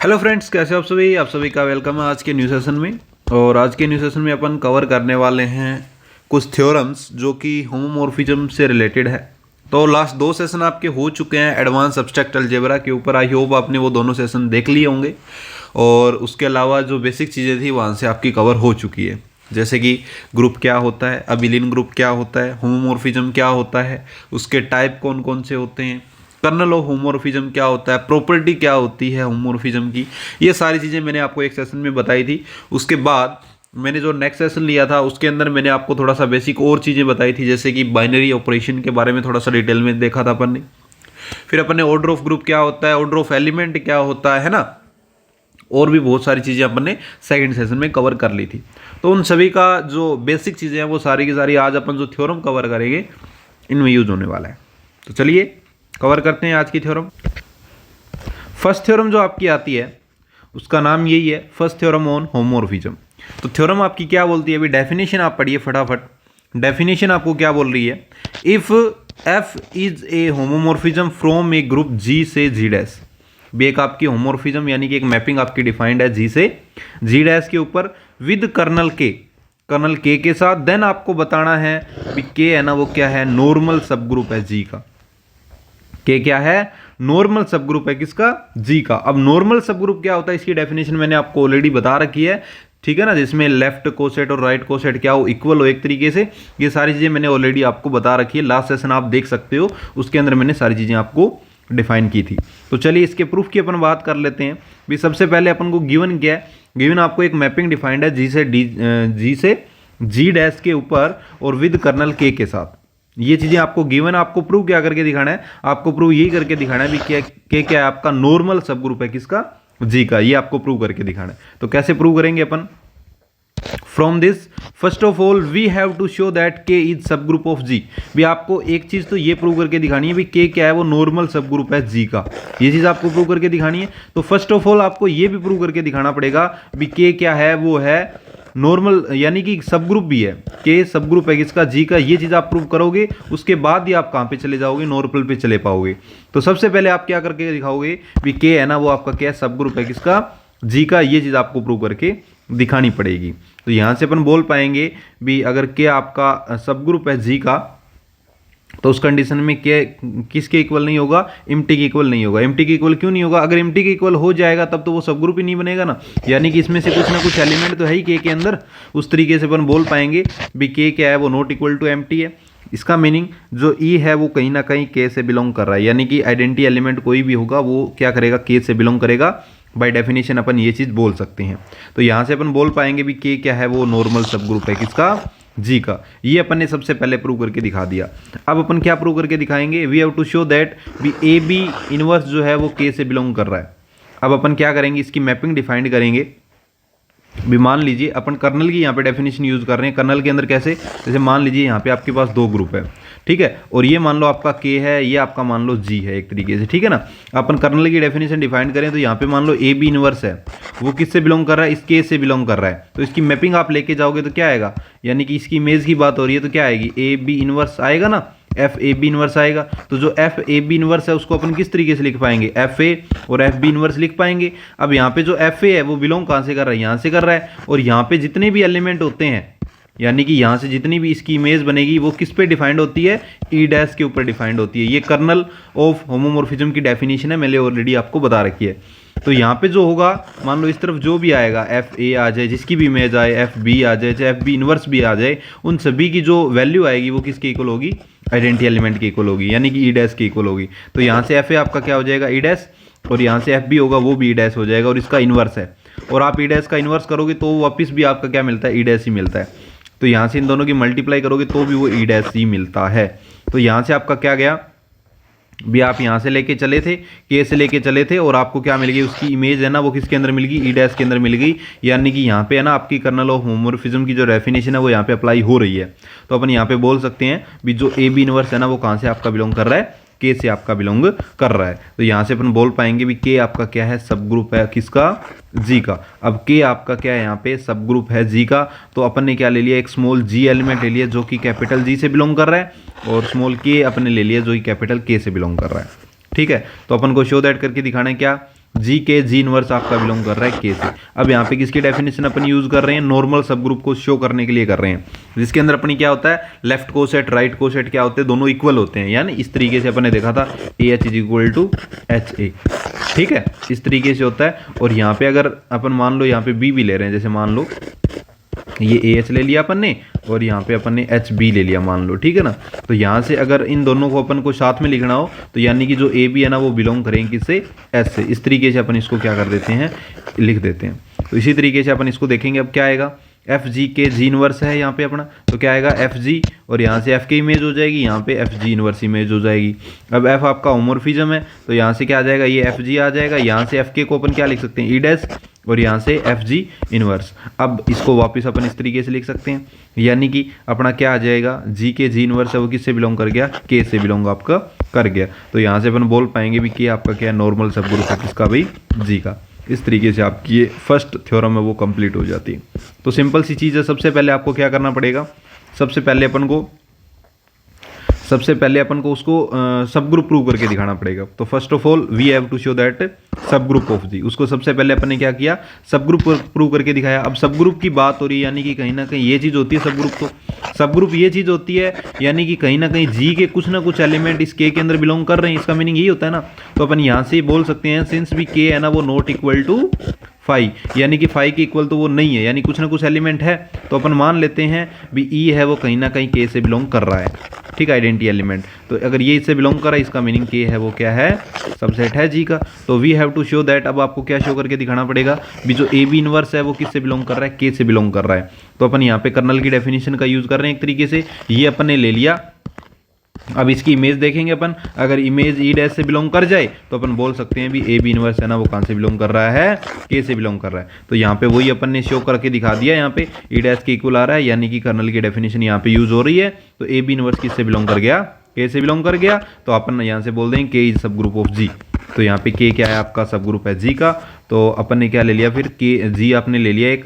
Hello friends, कैसे हो आप सभी का वेलकम है आज के न्यू सेशन में। और आज के न्यू सेशन में अपन कवर करने वाले हैं कुछ थ्योरम्स जो कि होमोमॉर्फिज्म से रिलेटेड है। तो लास्ट 2 सेशन आपके हो चुके हैं एडवांस एब्स्ट्रैक्ट अलजेब्रा के ऊपर। आई होप आपने वो दोनों सेशन देख लिए होंगे और उसके अलावा जो बेसिक चीज़ें थी वहाँ से आपकी कवर हो चुकी है, जैसे कि ग्रुप क्या होता है, अबिलिन ग्रुप क्या होता है, होमोमॉर्फिज्म क्या होता है, उसके टाइप कौन कौन से होते हैं, कर्नल ऑफ होमोमॉर्फिज्म क्या होता है, प्रॉपर्टी क्या होती है होमोमॉर्फिज्म की। ये सारी चीज़ें मैंने आपको एक सेशन में बताई थी। उसके बाद मैंने जो नेक्स्ट सेशन लिया था उसके अंदर मैंने आपको थोड़ा सा बेसिक और चीज़ें बताई थी, जैसे कि बाइनरी ऑपरेशन के बारे में थोड़ा सा डिटेल में देखा था अपन ने। फिर अपन ने ऑर्डर ऑफ ग्रुप क्या होता है, ऑर्डर ऑफ एलिमेंट क्या होता है ना, और भी बहुत सारी चीज़ें अपन ने सेकंड सेशन में कवर कर ली थी। तो उन सभी का जो बेसिक चीज़ें हैं वो सारी की सारी आज अपन जो थ्योरम कवर करेंगे इनमें यूज होने वाला है। तो चलिए कवर करते हैं आज की थ्योरम। फर्स्ट थ्योरम जो आपकी आती है उसका नाम यही है, फर्स्ट थ्योरम ऑन होमोमॉर्फिज्म। तो थ्योरम आपकी क्या बोलती है, अभी डेफिनेशन आप पढ़िए फटाफट। डेफिनेशन आपको क्या बोल रही है, if F is a homomorphism from a group G से जी डैश। भी एक आपकी होमोमॉर्फिज्म यानी कि एक मैपिंग आपकी डिफाइंड है जी से जी डैश के ऊपर विद कर्नल के साथ। देन आपको बताना है भी के है ना वो क्या है, नॉर्मल सब ग्रुप है जी का। के क्या है, नॉर्मल सब ग्रुप है किसका, जी का। अब नॉर्मल सब ग्रुप क्या होता है इसकी डेफिनेशन मैंने आपको ऑलरेडी बता रखी है, ठीक है ना, जिसमें लेफ्ट कोसेट और राइट कोसेट क्या हो, इक्वल हो एक तरीके से। ये सारी चीजें मैंने ऑलरेडी आपको बता रखी है, लास्ट सेशन आप देख सकते हो, उसके अंदर मैंने सारी चीजें आपको डिफाइन की थी। तो चलिए इसके प्रूफ की अपन बात कर लेते हैं। भी सबसे पहले अपन को गिवन क्या है, गिवन आपको एक मैपिंग डिफाइंड है जी से जी डैश के ऊपर और विद कर्नल के साथ। ये चीजें आपको गिवन, आपको प्रूव क्या करके दिखाना है, आपको प्रूव यही करके दिखाना है भी क्या है आपका नॉर्मल सब ग्रुप है किसका, जी का। ये आपको प्रूव करके दिखाना है। तो कैसे प्रूव करेंगे अपन, from this first of all we have to show that K is subgroup of G. भी आपको एक चीज तो ये प्रूव करके दिखानी है भी के क्या है, वो नॉर्मल सब ग्रुप है जी का। ये चीज आपको प्रूव करके दिखानी है। तो फर्स्ट ऑफ ऑल आपको ये भी प्रूव करके दिखाना पड़ेगा भी के क्या है, वो है नॉर्मल यानी कि सब ग्रुप भी है, के सब ग्रुप है किसका, जी का। ये चीज आप प्रूव करोगे, उसके बाद ही आप कहां पे चले जाओगे, नॉर्मल पे चले पाओगे। तो सबसे पहले आप क्या करके दिखाओगे भी के है ना वो आपका क्या सब ग्रुप है किसका, जी का। ये चीज आपको प्रूव करके दिखानी पड़ेगी। तो यहां से अपन बोल पाएंगे भी अगर के आपका सब ग्रुप है जी का तो उस कंडीशन में के किसके इक्वल नहीं होगा, एम्प्टी के इक्वल नहीं होगा। एम्प्टी के इक्वल क्यों नहीं होगा, अगर एम्प्टी के इक्वल हो जाएगा तब तो वो सब ग्रुप ही नहीं बनेगा ना, यानी कि इसमें से कुछ ना कुछ एलिमेंट तो है ही के अंदर। उस तरीके से अपन बोल पाएंगे भी के क्या है, वो नॉट इक्वल टू एम्प्टी है। इसका मीनिंग जो ई है वो कहीं ना कहीं के से बिलोंग कर रहा है, यानी कि आइडेंटिटी एलिमेंट कोई भी होगा वो क्या करेगा, के से बिलोंग करेगा। बाय डेफिनेशन अपन ये चीज बोल सकते हैं। तो यहां से अपन बोल पाएंगे भी के क्या है, वो नॉर्मल सब ग्रुप है किसका, जी का। ये अपन ने सबसे पहले प्रूव करके दिखा दिया। अब अपन क्या प्रूव करके दिखाएंगे, we have to show that भी ए बी इनवर्स जो है वो के से बिलोंग कर रहा है। अब अपन क्या करेंगे, इसकी मैपिंग डिफाइंड करेंगे। भी मान लीजिए अपन कर्नल की यहाँ पे डेफिनेशन यूज कर रहे हैं। कर्नल के अंदर कैसे, जैसे मान लीजिए यहाँ पे आपके पास 2 ग्रुप है, ठीक है, और ये मान लो आपका के है, ये आपका मान लो जी है एक तरीके से, ठीक है ना। अपन कर्नल की डेफिनेशन डिफाइन करें तो यहाँ पे मान लो ए बी इनवर्स है, वो किससे बिलोंग कर रहा है, इस के से बिलोंग कर रहा है। तो इसकी मैपिंग आप लेके जाओगे तो क्या आएगा, यानी कि इसकी इमेज की बात हो रही है तो क्या आएगी, ए बी इनवर्स आएगा ना, एफ ए बी इनवर्स आएगा। तो जो एफ ए बी इनवर्स है उसको अपन किस तरीके से लिख पाएंगे, एफ ए और एफ बी इनवर्स लिख पाएंगे। अब यहाँ पे जो एफ ए है वो बिलोंग कहाँ से कर रहा है, यहाँ से कर रहा है। और यहाँ पे जितने भी एलिमेंट होते हैं, यानी कि यहाँ से जितनी भी इसकी इमेज बनेगी वो किस पे डिफाइंड होती है, ई डैश के ऊपर डिफाइंड होती है। ये कर्नल ऑफ होमोमॉर्फिज्म की डेफिनेशन है, मैंने ऑलरेडी आपको बता रखी है। तो यहाँ पे जो होगा, मान लो इस तरफ जो भी आएगा, एफ ए आ जाए, जिसकी भी इमेज आए, एफ बी आ जाए, चाहे एफ बी इनवर्स भी आ जाए, उन सभी की जो वैल्यू आएगी वो किसके इक्वल होगी, आइडेंटिटी एलिमेंट के इक्वल होगी, यानी कि ई डैश के इक्वल होगी। तो यहाँ से एफ ए आपका क्या हो जाएगा, ई डैश, और यहाँ से एफ बी होगा वो भी ई डैश हो जाएगा, और इसका इनवर्स है। और आप ई डैश का इनवर्स करोगे तो वापिस भी आपका क्या मिलता है, ई डैश ही मिलता है। तो यहाँ से इन दोनों की मल्टीप्लाई करोगे तो भी वो ई डैश ही मिलता है। तो यहाँ से आपका क्या गया, भी आप यहाँ से लेके चले थे, के से लेके चले थे, और आपको क्या मिल गई, उसकी इमेज है ना वो किसके अंदर मिल गई, ई डैश के अंदर मिल गई। यानी कि यहाँ पे है ना आपकी कर्नल ऑफ होमोमॉर्फिज्म की जो डेफिनेशन है वो यहाँ पे अप्लाई हो रही है। तो अपन यहाँ पे बोल सकते हैं भी जो ए बी इनवर्स है ना वो कहाँ से आपका बिलोंग कर रहा है, के से आपका बिलोंग कर रहा है। तो यहाँ से अपन बोल पाएंगे भी के आपका क्या है, सब ग्रुप है किसका, जी का। अब के आपका क्या है, यहाँ पे सब ग्रुप है जी का। तो अपन ने क्या ले लिया, एक स्मॉल जी एलिमेंट ले लिया जो कि कैपिटल जी से बिलोंग कर रहा है, और स्मॉल के अपन ने ले लिया जो कि कैपिटल के से बिलोंग कर रहा है, ठीक है। तो अपन को शो दैट करके दिखाना है क्या, जी के जी इनवर्स आपका बिलोंग कर रहा है के से। अब यहाँ पे किसकी डेफिनेशन अपन यूज कर रहे हैं, नॉर्मल सब ग्रुप को शो करने के लिए कर रहे हैं, जिसके अंदर अपनी क्या होता है, लेफ्ट कोसेट राइट कोसेट क्या होते हैं, दोनों इक्वल होते हैं, यानी इस तरीके से अपन ने देखा था A H is equal to H A, ठीक है, इस तरीके से होता है। और यहाँ पे अगर अपन मान लो यहाँ पे बी भी ले रहे हैं, जैसे मान लो ये ए एच ले लिया अपन ने और यहाँ पे अपन ने एच बी ले लिया मान लो, ठीक है ना। तो यहाँ से अगर इन दोनों को अपन को साथ में लिखना हो तो यानी कि जो ए बी है ना वो बिलोंग करेंगे किससे, एस से, इस तरीके से अपन इसको क्या कर देते हैं, लिख देते हैं। तो इसी तरीके से अपन इसको देखेंगे। अब क्या आएगा, एफ जी के जी इनवर्स है यहाँ पे अपना, तो क्या आएगा एफ जी, और यहाँ से एफ के इमेज हो जाएगी, यहाँ पे एफ जी इनवर्स इमेज हो जाएगी। अब एफ आपका होमोर्फिज्म है तो यहाँ से क्या आ जाएगा, ये एफ जी आ जाएगा, यहाँ से एफ के को अपन क्या लिख सकते हैं, ई डैश, और यहाँ से एफ जी इनवर्स। अब इसको वापस अपन इस तरीके से लिख सकते हैं, यानी कि अपना क्या आ जाएगा, जी के जी इनवर्स है वो किससे बिलोंग कर गया, के से बिलोंग आपका कर गया। तो यहाँ से अपन बोल पाएंगे भी कि आपका क्या नॉर्मल सब ग्रुप है किसका भाई, जी का। इस तरीके से आपकी ये फर्स्ट थ्योरम है वो कंप्लीट हो जाती है। तो सिंपल सी चीज़ है, सबसे पहले आपको क्या करना पड़ेगा, सबसे पहले अपन को उसको सब ग्रुप प्रूव करके दिखाना पड़ेगा। तो first of all we have to show that subgroup of G, उसको सबसे पहले अपन ने क्या किया, सब ग्रुप प्रूव करके दिखाया। अब सब ग्रुप की बात हो रही है, यानी कि कहीं ना कहीं ये चीज़ होती है सब ग्रुप, तो सब ग्रुप ये चीज़ होती है यानी कि कहीं ना कहीं जी के कुछ ना कुछ एलिमेंट इस के अंदर बिलोंग कर रहे हैं, इसका मीनिंग यही होता है ना। तो अपन यहाँ से बोल सकते हैं सिंस भी के है ना वो नॉट इक्वल टू फाइव, यानी कि फाइव के इक्वल तो वो नहीं है, यानी कुछ ना कुछ एलिमेंट है, तो अपन मान लेते हैं भी ई है वो कहीं ना कहीं के से बिलोंग कर रहा है, ठीक है, आइडेंटिटी एलिमेंट। तो अगर ये इससे बिलोंग कर रहा है इसका मीनिंग के है वो क्या है, सबसेट है जी का। तो we have to show that, अब आपको क्या शो करके दिखाना पड़ेगा भी जो ए बी इनवर्स है वो किससे बिलोंग कर रहा है, के से बिलोंग कर रहा है। तो अपन यहाँ पे कर्नल की डेफिनेशन का यूज कर रहे हैं एक तरीके से, ये अपन ने ले लिया। अब इसकी इमेज देखेंगे अपन, अगर इमेज ई डैश से बिलोंग कर जाए तो अपन बोल सकते हैं भी ए बी इनवर्स है ना वो कहाँ से बिलोंग कर रहा है, के से बिलोंग कर रहा है। तो यहाँ पे वही अपन ने शो करके दिखा दिया, यहाँ पे ई डैश के इक्वल आ रहा है, यानी कि कर्नल की डेफिनेशन यहाँ पे यूज हो रही है। तो ए बी इनवर्स किससे बिलोंग कर गया, के से बिलोंग कर गया। तो अपन यहाँ से बोल देंगे के इज सब ग्रुप ऑफ जी। तो यहाँ पे के क्या है आपका, सब ग्रुप है जी का। तो अपन ने क्या ले लिया फिर, के जी आपने ले लिया एक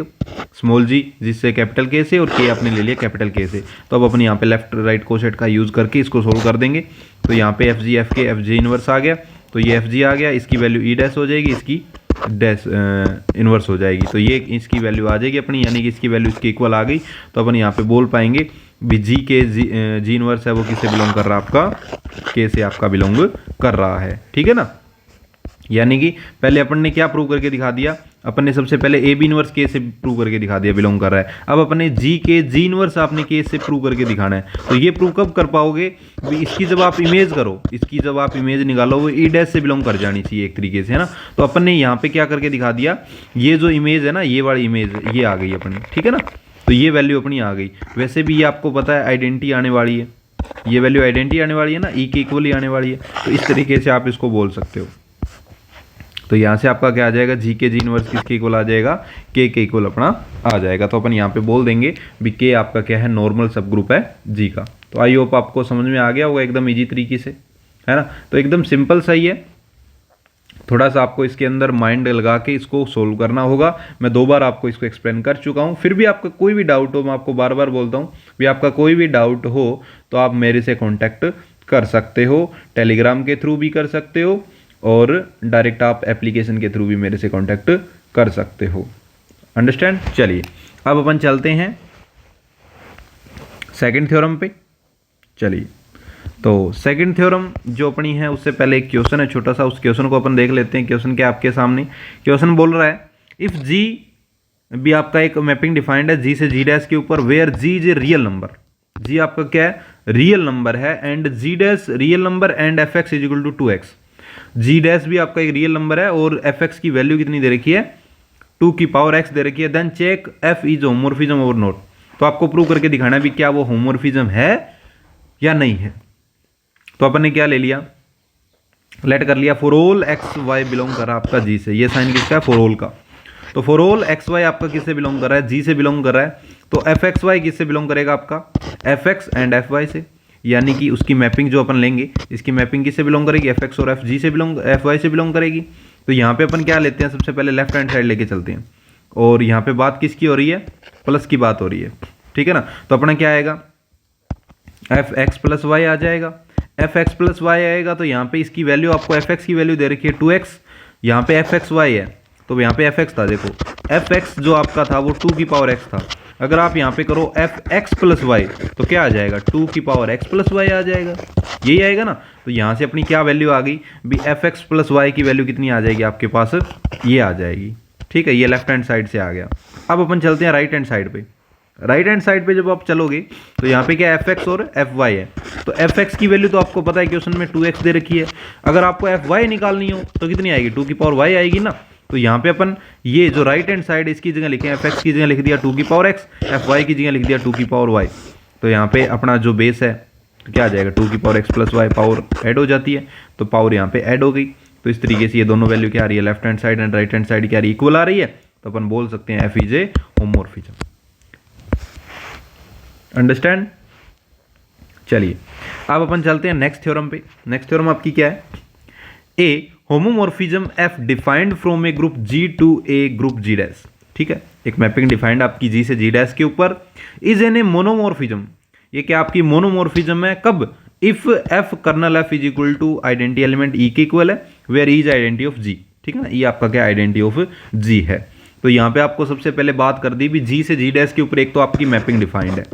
स्मॉल जी जिससे कैपिटल के से, और के आपने ले लिया कैपिटल के से। तो अब अपन यहाँ पे लेफ्ट राइट कोसेट का यूज करके इसको सोल्व कर देंगे। तो यहाँ पे एफ जी एफ के एफ जे इनवर्स आ गया, तो ये एफ जी आ गया, इसकी वैल्यू ई डैश हो जाएगी, इसकी डैश इनवर्स हो जाएगी। तो ये इसकी वैल्यू आ जाएगी अपनी, यानी कि इसकी वैल्यू इसके इक्वल आ गई। तो अपन यहाँ पे बोल पाएंगे भी जी के जी इनवर्स है वो किससे बिलोंग कर रहा है, आपका के से आपका बिलोंग कर रहा है, ठीक है ना। यानी कि पहले अपन ने क्या प्रूव करके दिखा दिया, अपन ने सबसे पहले ए बी इनवर्स के से प्रूव करके दिखा दिया बिलोंग कर रहा है। अब अपन ने जी के जी इनवर्स आपने के से प्रूव करके दिखाना है। तो ये प्रूव कब कर पाओगे, इसकी जब आप इमेज करो, इसकी जब आप इमेज निकालो वो ई डैश से बिलोंग कर जानी चाहिए एक तरीके से, है ना। तो अपन ने यहाँ पे क्या करके दिखा दिया, ये जो इमेज है ना, ये वाली इमेज ये आ गई अपनी, ठीक है ना। तो ये वैल्यू अपनी आ गई। वैसे भी ये आपको पता है आइडेंटिटी आने वाली है, ये वैल्यू आइडेंटिटी आने वाली है ना, ई के इक्वल ही आने वाली है। तो इस तरीके से आप इसको बोल सकते हो। तो यहाँ से आपका क्या आ जाएगा, जी के जी इनवर्स किसके इक्वल आ जाएगा, के इक्वल अपना आ जाएगा। तो अपन यहाँ पे बोल देंगे भी के आपका क्या है, नॉर्मल सब ग्रुप है जी का। तो आई होप आपको समझ में आ गया होगा एकदम इजी तरीके से, है ना। तो एकदम सिंपल सा ही है, थोड़ा सा आपको इसके अंदर माइंड लगा के इसको सोल्व करना होगा। मैं 2 बार आपको इसको एक्सप्लेन कर चुका हूँ, फिर भी आपका कोई भी डाउट हो, मैं आपको बार बार बोलता हूँ भी आपका कोई भी डाउट हो तो आप मेरे से कॉन्टैक्ट कर सकते हो, टेलीग्राम के थ्रू भी कर सकते हो, और डायरेक्ट आप एप्लीकेशन के थ्रू भी मेरे से कांटेक्ट कर सकते हो। अंडरस्टैंड। चलिए अब अपन चलते हैं सेकंड थ्योरम पे। चलिए तो सेकंड थ्योरम जो अपनी है उससे पहले एक क्वेश्चन है छोटा सा, उस क्वेश्चन को अपन देख लेते हैं। क्वेश्चन क्या आपके सामने, क्वेश्चन बोल रहा है इफ जी भी आपका एक मैपिंग डिफाइंड है जी से जी डैश के ऊपर, where G is a real number, G आपका क्या है रियल नंबर है, and G dash real number and f x is equal to 2x। G dash भी आपका एक रियल नंबर है और एफ एक्स की वैल्यू कितनी दे रखी है, 2 की पावर x दे रखी है। देन चेक एफ इज होमोर्फिज्म और नॉट। तो आपको प्रूव करके दिखाना है भी क्या वो होमोर्फिज्म है या नहीं है। तो अपन ने क्या ले लिया, लेट कर लिया for all x Y belong कर रहा है आपका जी से। ये साइन किसका है, फॉर ऑल का। तो फॉर ऑल एक्स वाई आपका किससे बिलोंग कर रहा है, जी से बिलोंग कर रहा है। तो एफ एक्स वाई किससे बिलोंग करेगा आपका, F X and F Y से। यानी कि उसकी मैपिंग जो अपन लेंगे, इसकी मैपिंग किससे बिलोंग करेगी, एफ एक्स और एफ जी से बिलोंग, एफ वाई से बिलोंग करेगी। तो यहाँ पे अपन क्या लेते हैं, सबसे पहले लेफ्ट हैंड साइड लेके चलते हैं, और यहाँ पे बात किसकी हो रही है, प्लस की बात हो रही है, ठीक है ना। तो अपना क्या आएगा, एफ एक्स प्लस वाई आ जाएगा। एफ एक्स प्लस वाई आएगा तो यहाँ पे इसकी वैल्यू आपको एफ एक्स की वैल्यू दे रखी है 2x, यहाँ पे एफ एक्स वाई है, तो यहाँ पे एफ एक्स था, देखो एफ एक्स जो आपका था वो 2 की पावर x था। अगर आप यहाँ पे करो एफ एक्स प्लस वाई तो क्या आ जाएगा, 2 की पावर x प्लस वाई आ जाएगा, यही आएगा ना। तो यहाँ से अपनी क्या वैल्यू आ गई भी, एफ एक्स प्लस वाई की वैल्यू कितनी आ जाएगी आपके पास, ये आ जाएगी। ठीक है, ये लेफ्ट हैंड साइड से आ गया। अब अपन चलते हैं राइट हैंड साइड पे। राइट हैंड साइड पे जब आप चलोगे तो यहाँ पे क्या एफ एक्स और एफ वाई है। तो एफ एक्स की वैल्यू तो आपको पता है क्वेश्चन में 2x दे रखी है। अगर आपको एफ वाई निकालनी हो तो कितनी आएगी, 2 की पावर y आएगी ना। तो यहाँ पे अपन ये जो राइट हैंड साइड इसकी जगह लिखे, एफ एक्स की जगह लिख दिया 2 की पावर x, एफ वाई की जगह लिख दिया 2 की पावर y। तो यहाँ पे अपना जो बेस है तो क्या आ जाएगा, 2 की power x plus Y, power add हो जाती है तो पावर यहाँ पे ऐड हो गई। तो इस तरीके से ये दोनों वैल्यू क्या आ रही है, left hand side and right hand side क्या आ रही है, इक्वल आ रही है। तो अपन बोल सकते हैं f is a homomorphism. Understand. चलिए अब अपन चलते हैं नेक्स्ट थ्योरम पे। नेक्स्ट थ्योरम आपकी क्या है, a homomorphism f defined from a group G to a group G dash. ठीक है, एक मैपिंग डिफाइंड आपकी जी से जी डैश के ऊपर, इज एन ए मोनोमॉर्फिज्म। ये क्या आपकी मोनोमॉर्फिज्म है, कब, if f kernel F is equal to identity element e के इक्वल है, where e is identity of G. ठीक है ना, ये आपका क्या आइडेंटिटी ऑफ जी है। तो यहाँ पे आपको सबसे पहले बात कर दी भी जी से जी डैश के ऊपर एक तो आपकी मैपिंग डिफाइंड है,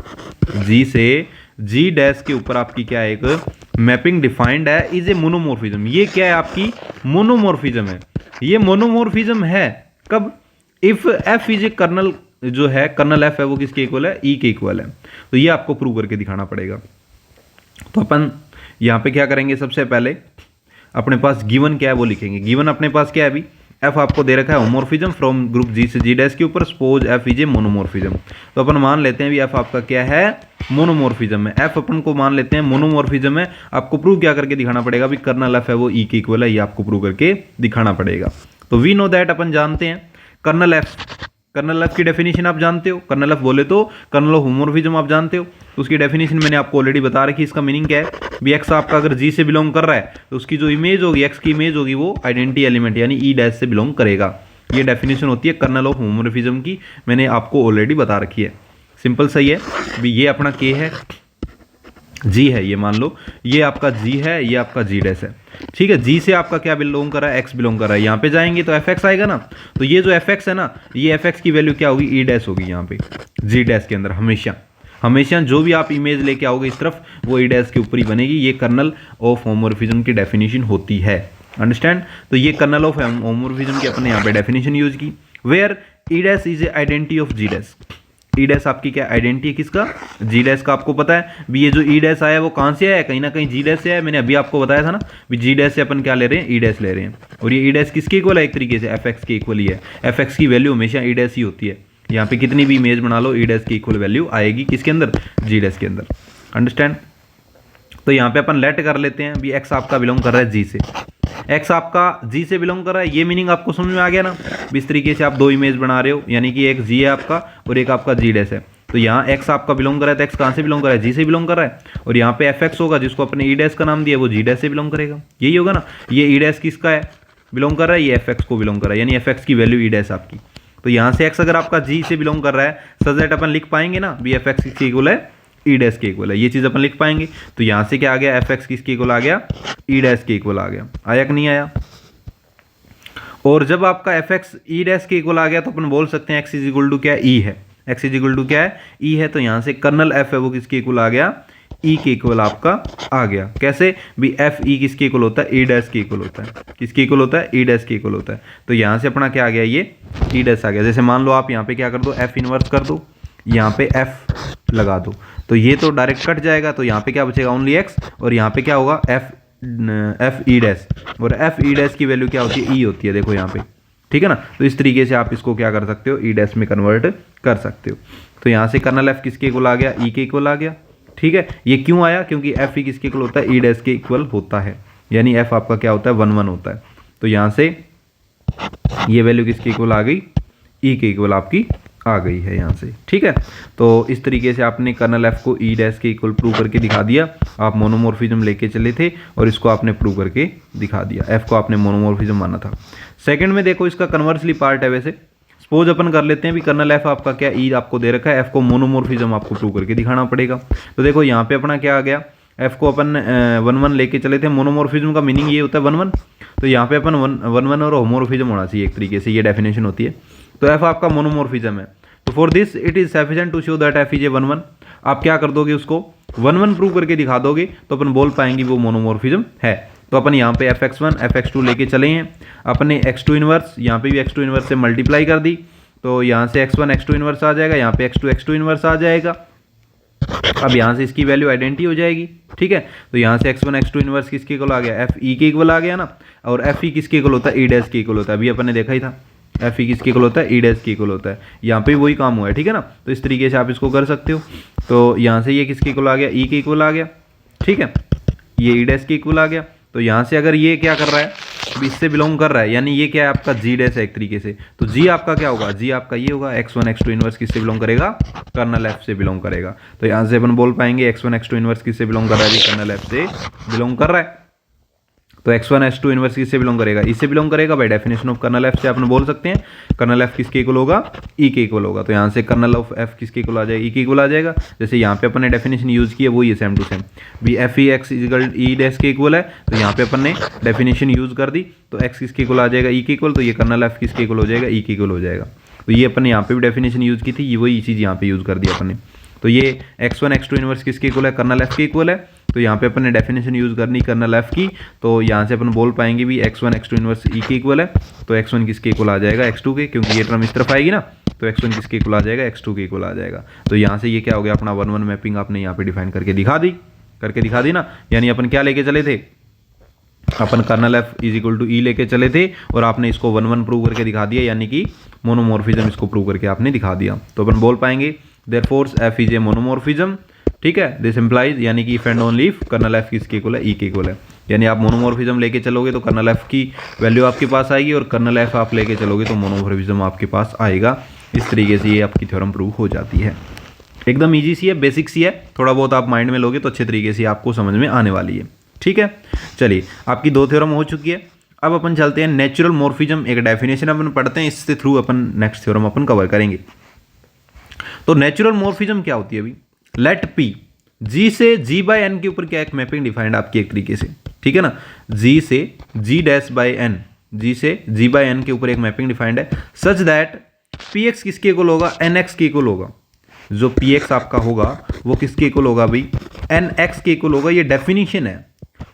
जी से जी डैश के ऊपर आपकी क्या है, एक मैपिंग डिफाइंड है, इज ए मोनोमॉर्फिज्म। ये क्या है आपकी मोनोमॉर्फिज्म है। ये मोनोमॉर्फिज्म है कब, if F is a kernel, जो है कर्नल एफ है वो किसके इक्वल है, ई के इक्वल है। तो ये आपको प्रूव करके दिखाना पड़ेगा। तो अपन यहाँ पे क्या करेंगे, सबसे पहले अपने पास गिवन क्या है वो लिखेंगे। गिवन अपने पास क्या है अभी, एफ आपको दे रखा है होमोमॉर्फिज्म फ्रॉम ग्रुप जी से जी डैश के ऊपर, सपोज एफ इज ए मोनोमॉर्फिज्म। तो अपन मान लेते हैं भी एफ आपका क्या है, मोनोमॉर्फिज्म है। एफ अपन को मान लेते हैं मोनोमॉर्फिज्म है। आपको प्रूव क्या करके दिखाना पड़ेगा, भी कर्नल एफ है वो ई के इक्वल है, ये आपको प्रूव करके दिखाना पड़ेगा। तो वी नो दैट, अपन जानते हैं कर्नल एफ, कर्नल एफ की डेफिनेशन आप जानते हो। कर्नल एफ बोले तो कर्नल ऑफ होमोमॉर्फिज्म आप जानते हो, तो उसकी डेफिनेशन मैंने आपको ऑलरेडी बता रखी। इसका मीनिंग क्या है, भी एक्स आपका अगर जी से बिलोंग कर रहा है तो उसकी जो इमेज होगी, एक्स की इमेज होगी, वो आइडेंटिटी एलिमेंट यानी ई डैश से बिलोंग करेगा। ये डेफिनेशन होती है कर्नल ऑफ होमोमॉर्फिज्म की, मैंने आपको ऑलरेडी बता रखी है। सिंपल सही है भी, ये अपना के है, जी है, ये मान लो ये आपका जी है, ये आपका जी डैश है। ठीक है, जी से आपका क्या बिलोंग कर रहा है, एक्स बिलोंग कर रहा है। यहाँ पे जाएंगे तो एफ एक्स आएगा ना, तो ये जो एफ एक्स है ना, ये एफ एक्स की वैल्यू क्या होगी, ई डैश होगी यहाँ पे जी डैश के अंदर। हमेशा हमेशा जो भी आप इमेज लेके आओगे इस तरफ, वो ई डैश के ऊपर ही बनेगी। ये कर्नल ऑफ होमोमॉर्फिज्म की डेफिनेशन होती है। अंडरस्टैंड। तो ये कर्नल ऑफ होमोमॉर्फिज्म की अपने यहाँ पे डेफिनेशन यूज की, where E dash is a identity of G dash. E dash आपकी क्या आइडेंटिटी है, किसका, जी डैश का। आपको पता है भी ये जो ई डैश आया वो कहाँ से आया, कहीं ना कहीं जी डैश से आया। मैंने अभी आपको बताया था ना भी जी डैश से अपन क्या ले रहे हैं, ई डैश ले रहे हैं। और ये ई डैश किसके इक्वल है, एक तरीके से एफ एक्स के इक्वल ही है। एफ एक्स की वैल्यू हमेशा ई डैश ही होती है। यहाँ पे कितनी भी इमेज बना लो, ई डैश की इक्वल वैल्यू आएगी किसके अंदर, जी डैश के अंदर। अंडरस्टैंड। तो यहाँ पे अपन लेट कर लेते हैं भी एक्स आपका बिलोंग कर रहा है जी से, एक्स आपका जी से बिलोंग कर रहा है। ये मीनिंग आपको समझ में आ गया ना। इस तरीके से आप दो इमेज बना रहे हो, यानी कि एक जी है आपका और एक आपका जी डैश है। तो यहाँ एक्स आपका बिलोंग कर रहा है, तो एक्स कहाँ से बिलोंग कर रहा है, जी से बिलोंग कर रहा है। और यहाँ पे एफ एक्स होगा जिसको अपने ई डैश का नाम दिया, वो जी डैश से बिलोंग करेगा। यही होगा ना, ये ई डैश किसका है, बिलोंग कर रहा है, ये एफ एक्स को बिलोंग कर रहा है, यानी एफ एक्स की वैल्यू ई डैश आपकी। तो यहाँ से एक्स अगर आपका जी से बिलोंग कर रहा है, सच दैट अपन लिख पाएंगे ना भी एफ एक्स किसके इक्वल है, ई डैश के इक्वल है। ये चीज़ अपन लिख पाएंगे। तो यहाँ से क्या आ गया, एफ एक्स किसके इक्वल आ गया, ई डैश के इक्वल आ गया। आया कि नहीं आया। और जब आपका एफ एक्स ई डैश के इक्वल आ गया तो अपन बोल सकते हैं एक्स इज इक्वल टू क्या, ई है। एक्स इज इक्वल टू क्या है, ई है। तो यहाँ से कर्नल एफ है वो किसके इक्वल आ गया, ई के इक्वल आपका आ गया। कैसे भी, एफ ई किसके इक्वल होता है, ई डैश के इक्वल होता है। किसके इक्वल होता है, ई डैश के इक्वल होता है। तो यहाँ से अपना क्या आ गया, ये ई डैश आ गया। जैसे मान लो आप यहाँ पे क्या कर दो, एफ इनवर्स कर दो, यहाँ पे एफ लगा दो, तो ये तो डायरेक्ट कट जाएगा। तो यहाँ पे क्या बचेगा, ओनली एक्स। और यहाँ पे क्या होगा, एफ ई डैश। और एफ ई डैश की वैल्यू क्या होती है, ई होती है। देखो यहाँ पे, ठीक है ना। तो इस तरीके से आप इसको क्या कर सकते हो, ई डैश में कन्वर्ट कर सकते हो। तो यहाँ से कर्नल एफ किसके इक्वल आ गया, ई के इक्वल आ गया। ठीक है, ये क्यों आया, क्योंकि एफ ई किसके इक्वल होता है, ई डैश के इक्वल होता है। यानी एफ आपका क्या होता है, 1 1 होता है। तो यहाँ से ये वैल्यू किसके इक्वल आ गई, ई के इक्वल आपकी आ गई है यहाँ से। ठीक है, तो इस तरीके से आपने कर्नल एफ को ई डैश के इक्वल प्रूव करके दिखा दिया। आप मोनोमॉर्फिज्म लेके चले थे और इसको आपने प्रूव करके दिखा दिया। एफ को आपने मोनोमॉर्फिज्म माना था। सेकंड में देखो, इसका कन्वर्सली पार्ट है। वैसे सपोज अपन कर लेते हैं भी कर्नल एफ आपका क्या, ई आपको दे रखा है, एफ को मोनोमॉर्फिज्म आपको प्रूव करके दिखाना पड़ेगा। तो देखो यहाँ पे अपना क्या आ गया, एफ को अपन 1 1 लेके चले थे। मोनोमॉर्फिज्म का मीनिंग ये होता है 1 1, तो यहाँ पे अपन 1 1 और होमोमॉर्फिज्म होना चाहिए एक तरीके से, ये डेफिनेशन होती है। तो एफ आपका मोनोमॉर्फिज्म है। तो for this it is sufficient to show that F is a 1 1। आप क्या कर दोगे, उसको 1 1 प्रूव करके दिखा दोगे तो अपन बोल पाएंगे वो मोनोमॉर्फिज्म है। तो अपन यहाँ पे fx1 fx2 लेके चले हैं, अपने x2 इनवर्स यहाँ पे भी x2 इनवर्स से मल्टीप्लाई कर दी, तो यहाँ से x1 x2 इनवर्स आ जाएगा, यहाँ पे x2 इनवर्स आ जाएगा। अब यहाँ से इसकी वैल्यू आइडेंटिटी हो जाएगी, ठीक है। तो यहाँ से x1 x2 इनवर्स किसके इक्वल आ गया, एफ ई के इक्वल आ गया ना। और एफ ई किसके इक्वल होता है, ई डैश के इक्वल होता है, अभी अपन ने देखा ही था। एफ ई किसके इक्वल होता है, ई डैश के इक्वल होता है। यहाँ पे वही काम हुआ है, ठीक है ना। तो इस तरीके से आप इसको कर सकते हो। तो यहाँ से ये किसके इक्वल आ गया, ई के इक्वल आ गया, ठीक है। ये ई डैश के इक्वल आ गया। तो यहाँ से अगर ये क्या कर रहा है, इससे बिलोंग कर रहा है, यानी ये क्या है आपका जी डैश है एक तरीके से। तो जी आपका क्या होगा, जी आपका ये होगा x1 x2 इनवर्स किससे बिलोंग करेगा, कर्नल एफ से बिलोंग करेगा। तो यहाँ से अपन बोल पाएंगे x1 x2 इनवर्स किससे बिलोंग कर रहा है, कर्नल एफ से बिलोंग कर रहा है। तो x1 x2 इनवर्स किससे बिलोंग करेगा, इससे बिलोंग करेगा। By definition of kernel F से अपन बोल सकते हैं कर्नल एफ किसके इक्वल होगा, ई के इक्वल होगा। तो यहाँ से कर्नल ऑफ एफ किसके इक्वल आ जाएगा, ई के इक्वल आ जाएगा। जैसे यहाँ पे अपन ने डेफिनेशन यूज की है वही है सेम टू सेम, भी एफ ई एक्स इक्वल ई डैश के इक्वल है। तो यहाँ पे अपन ने डेफिनेशन यूज कर दी, तो एक्स किसके इक्वल आ जाएगा, ई के इक्वल। तो ये कर्नल एफ किसके इक्वल हो जाएगा, ई के इक्वल हो जाएगा। तो ये अपन ने यहाँ पे भी डेफिनेशन यूज की थी, ये वही चीज़ यहाँ पे यूज कर दी अपन ने। तो ये x1 x2 इनवर्स किसके इक्वल है, कर्नल एफ के इक्वल है। तो यहाँ पे अपन ने डेफिनेशन यूज करनी कर्नल एफ की। तो यहाँ से अपन बोल पाएंगे भी x1 x2 इनवर्स ई के इक्वल है। तो x1 किसके इक्वल आ जाएगा, x2 के, क्योंकि ये टर्म इस तरफ आएगी ना। तो x1 किसके इक्वल आ जाएगा, x2 के इक्वल आ जाएगा। तो यहाँ से ये क्या हो गया, अपना 1 1 मैपिंग आपने यहाँ पे डिफाइन करके दिखा दी ना। यानी अपन क्या लेके चले थे, अपन kernel F is equal to e लेके चले थे, और आपने इसको 1 1 प्रूव करके दिखा दिया, यानी कि मोनोमॉर्फिज्म इसको प्रूव करके आपने दिखा दिया। तो अपन बोल पाएंगे therefore F is a monomorphism, ठीक है। दिस इंप्लाइज, यानी कि if and only if kernel F किसके इक्वल है, ई के इक्वल है। यानी आप मोनोमॉर्फिज्म लेके चलोगे तो कर्नल एफ की वैल्यू आपके पास आएगी, और कर्नल एफ आप लेके चलोगे तो मोनोमॉर्फिज्म आपके पास आएगा। इस तरीके से ये आपकी थ्योरम प्रूव हो जाती है। एकदम ईजी सी है, बेसिक सी है, थोड़ा बहुत आप माइंड में लोगे तो अच्छे तरीके से आपको समझ में आने वाली है, ठीक है। चलिए, आपकी 2 थ्योरम हो चुकी है। अब अपन चलते हैं नेचुरल मॉर्फिज्म, एक डेफिनेशन अपन पढ़ते हैं, इससे थ्रू अपन नेक्स्ट थ्योरम अपन कवर करेंगे। तो नेचुरल मॉर्फिज्म क्या होती है अभी, लेट पी जी से जी बाय एन के ऊपर क्या एक मैपिंग डिफाइंड आपकी एक तरीके से, ठीक है ना। जी से जी डैश बाय एन, जी से जी बाय एन के ऊपर एक मैपिंग डिफाइंड है, सच दैट पी एक्स किसके इक्वल होगा, एन एक्स के इक्वल होगा। जो पी एक्स आपका होगा वो किसके इक्वल होगा भाई, एन एक्स के इक्वल होगा। ये डेफिनेशन है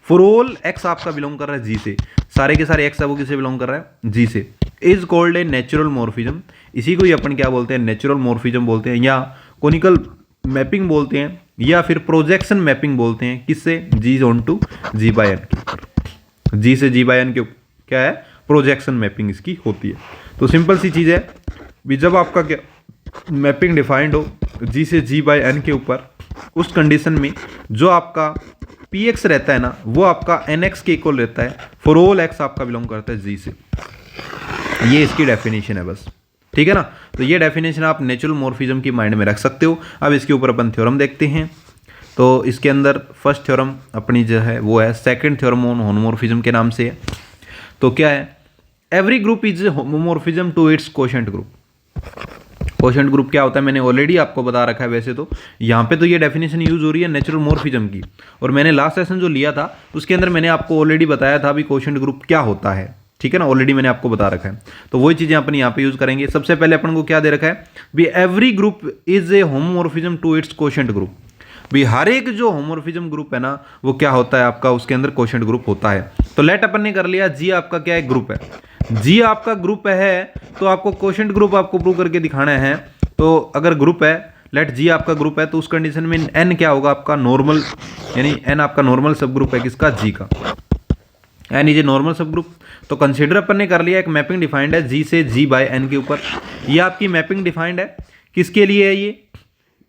फॉर ऑल एक्स आपका बिलोंग कर रहा है जी से, सारे के सारे एक्स है वो किससे बिलोंग कर रहा है, जी से। Is called a natural morphism, इसी को ही अपन क्या बोलते हैं, नेचुरल मॉर्फिज्म बोलते हैं, या कोनिकल मैपिंग बोलते हैं, या फिर प्रोजेक्शन मैपिंग बोलते हैं। किससे, G onto G by N के ऊपर, जी से जी बाय एन के क्या है, प्रोजेक्शन मैपिंग इसकी होती है। तो सिंपल सी चीज़ है भी, जब आपका क्या मैपिंग डिफाइंड हो जी से जी बाय एन के ऊपर, उस कंडीशन में जो आपका पी एक्स रहता है ना, वो आपका एन एक्स के इक्वल रहता है फॉर ऑल एक्स आपका बिलोंग करता है जी से। ये इसकी डेफिनेशन है बस, ठीक है ना। तो ये डेफिनेशन आप नेचुरल मॉर्फिज्म की माइंड में रख सकते हो। अब इसके ऊपर अपन थ्योरम देखते हैं। तो इसके अंदर फर्स्ट थ्योरम अपनी जो है वो है सेकंड थ्योरम ऑन होमोमॉर्फिज्म के नाम से है। तो क्या है, every group is homomorphism to its quotient group. Quotient group क्या होता है मैंने ऑलरेडी आपको बता रखा है। वैसे तो यहाँ पे तो ये डेफिनेशन यूज हो रही है नेचुरल मॉर्फिज्म की, और मैंने लास्ट सेशन जो लिया था उसके अंदर मैंने आपको ऑलरेडी बताया था भी कोशेंट ग्रुप क्या होता है, ठीक है ना। ऑलरेडी मैंने आपको बता रखा है, तो वही चीजें अपन यहाँ पे यूज करेंगे। सबसे पहले अपन को क्या दे रखा है भी, every group is a homomorphism to its quotient group. भी हर एक जो होमोमॉर्फिज्म ग्रुप है ना, वो क्या होता है आपका, उसके अंदर कोशेंट ग्रुप होता है। तो लेट अपन ने कर लिया जी आपका क्या है, ग्रुप है। जी आपका ग्रुप है तो आपको कोशेंट ग्रुप आपको प्रूव करके दिखाना है। तो अगर ग्रुप है, लेट जी आपका ग्रुप है, तो उस कंडीशन में एन क्या होगा आपका, नॉर्मल, यानी एन आपका नॉर्मल सब ग्रुप है किसका, जी का। एन इज ए नॉर्मल सब ग्रुप। तो कंसीडर अपन ने कर लिया एक मैपिंग डिफाइंड है जी से जी बाय एन के ऊपर। ये आपकी मैपिंग डिफाइंड है, किसके लिए है ये।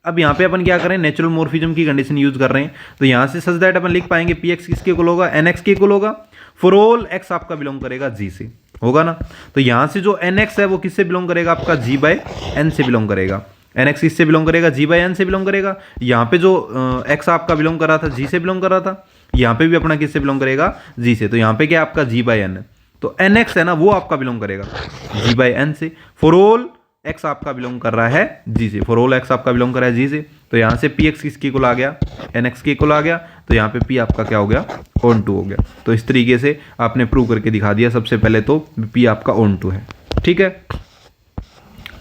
अब यहाँ पे अपन क्या करें, नेचुरल मॉर्फिज्म की कंडीशन यूज कर रहे हैं। तो यहाँ से सच दैट अपन लिख पाएंगे पी एक्स किसके इक्वल होगा, एन एक्स के इक्वल होगा फॉर ऑल एक्स आपका बिलोंग करेगा जी से, होगा ना। तो यहाँ से जो एन एक्स है वो किससे बिलोंग करेगा, आपका जी बाय एन से बिलोंग करेगा। एन एक्स किससे बिलोंग करेगा, जी बाय एन से बिलोंग करेगा। यहाँ पे जो एक्स आपका बिलोंग कर रहा था जी से बिलोंग कर रहा था, यहाँ पे भी अपना किससे बिलोंग करेगा, जी से। तो यहाँ पे क्या आपका जी बाय एन है, तो एन एक्स है ना वो आपका बिलोंग करेगा जी बाय एन से। फॉर ऑल एक्स आपका बिलोंग कर रहा है जी से, फॉर ऑल एक्स आपका बिलोंग कर रहा है जी से। तो यहाँ से पी एक्स किसके इक्वल आ गया, एन एक्स के इक्वल आ गया, तो यहाँ पे पी आपका क्या हो गया, ऑन टू हो गया। तो इस तरीके से आपने प्रूव करके दिखा दिया। सबसे पहले तो पी आपका ऑन टू है, ठीक है।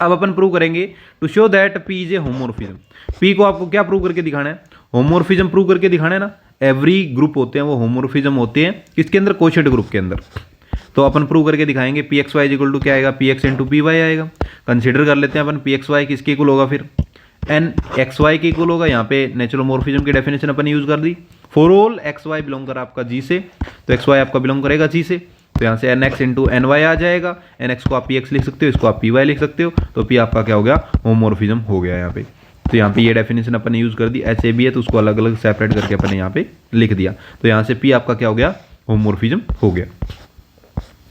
अब अपन प्रूव करेंगे to show that P is a homomorphism. P को आपको क्या प्रूव करके दिखाना है, होमोमॉर्फिज्म प्रूव करके दिखाना है ना। एवरी ग्रुप होते हैं वो होमोमॉर्फिज्म होते हैं किसके अंदर, कोशेंट ग्रुप के अंदर। तो अपन प्रूव करके दिखाएंगे p x y is equal to क्या आएगा, p x into p y आएगा। कंसिडर कर लेते हैं अपन पी एक्स वाई किसके इक्वल होगा, फिर एन एक्स वाई के इक्वल होगा। यहाँ पे नेचुरल मॉर्फिज्म की डेफिनेशन अपन यूज कर दी, for all x Y belong कर आपका जी से, तो एक्स वाई आपका बिलोंग करेगा जी से। तो यहाँ से N x into N y आ जाएगा। एन एक्स को आप पी एक्स लिख सकते हो, इसको आप पी वाई लिख सकते हो। तो पी आपका क्या हो गया, होमोमॉर्फिज्म हो गया यहाँ पे। तो यहाँ पे ये डेफिनेशन अपन ने यूज कर दी। एच ए बी है तो उसको अलग अलग सेपरेट करके अपन ने यहाँ पे लिख दिया। तो यहाँ से पी आपका क्या हो गया, होमोमॉर्फिज्म हो गया।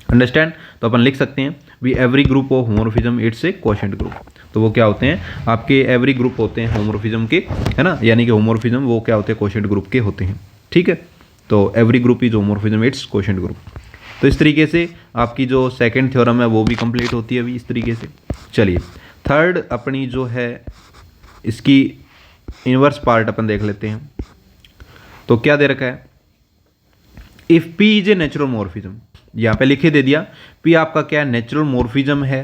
अंडरस्टैंड। तो अपन लिख सकते हैं we every group of homomorphism its a quotient group. तो वो क्या होते हैं, आपके एवरी ग्रुप होते हैं होमोमॉर्फिज्म के, है ना, यानी कि होमोमॉर्फिज्म वो क्या होते हैं, कोशेंट ग्रुप के होते हैं, ठीक है। तो every group is homomorphism it's quotient group. तो इस तरीके से आपकी जो सेकंड थ्योरम है वो भी कंप्लीट होती है अभी इस तरीके से। चलिए थर्ड अपनी जो है इसकी इनवर्स पार्ट अपन देख लेते हैं। तो क्या दे रखा है, if P is a natural morphism, यहाँ पे लिखे दे दिया पी आपका क्या नेचुरल मॉर्फिज्म है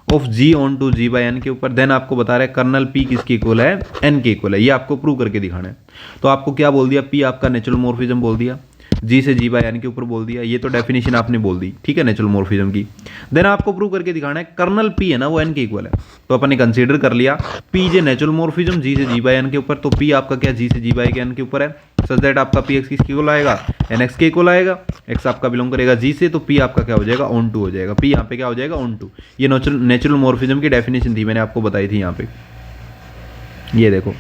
of G onto G by N के ऊपर। देन आपको बता रहा है कर्नल पी किसके इक्वल है, एन के इक्वल है। ये आपको प्रूव करके दिखाना है। तो आपको क्या बोल दिया, पी आपका नेचुरल मॉर्फिज्म बोल दिया, जी से जी बाई एन के ऊपर बोल दिया। ये तो डेफिनेशन आपने बोल दी, ठीक है, नेचुरल मॉर्फिज्म की। देन आपको प्रूव करके दिखाना है कर्नल पी है ना वो एन के इक्वल है। तो अपन ने कंसीडर कर लिया पी जे नेचुरल मॉर्फिज्म जी से जी बाई एन के ऊपर। तो पी आपका क्या जी से जी बाई एन के ऊपर है, सच दैट आपका पी एक्स किसके इक्वल आएगा, एन एक्स के इक्वल आएगा। एक्स आपका बिलोंग करेगा जी से, तो पी आपका क्या हो जाएगा, ऑन टू हो जाएगा। पी यहाँ पे क्या हो जाएगा, ऑन टू। ये नेचुरल मॉर्फिज्म की डेफिनेशन थी, मैंने आपको बताई थी यहाँ पे। ये देखो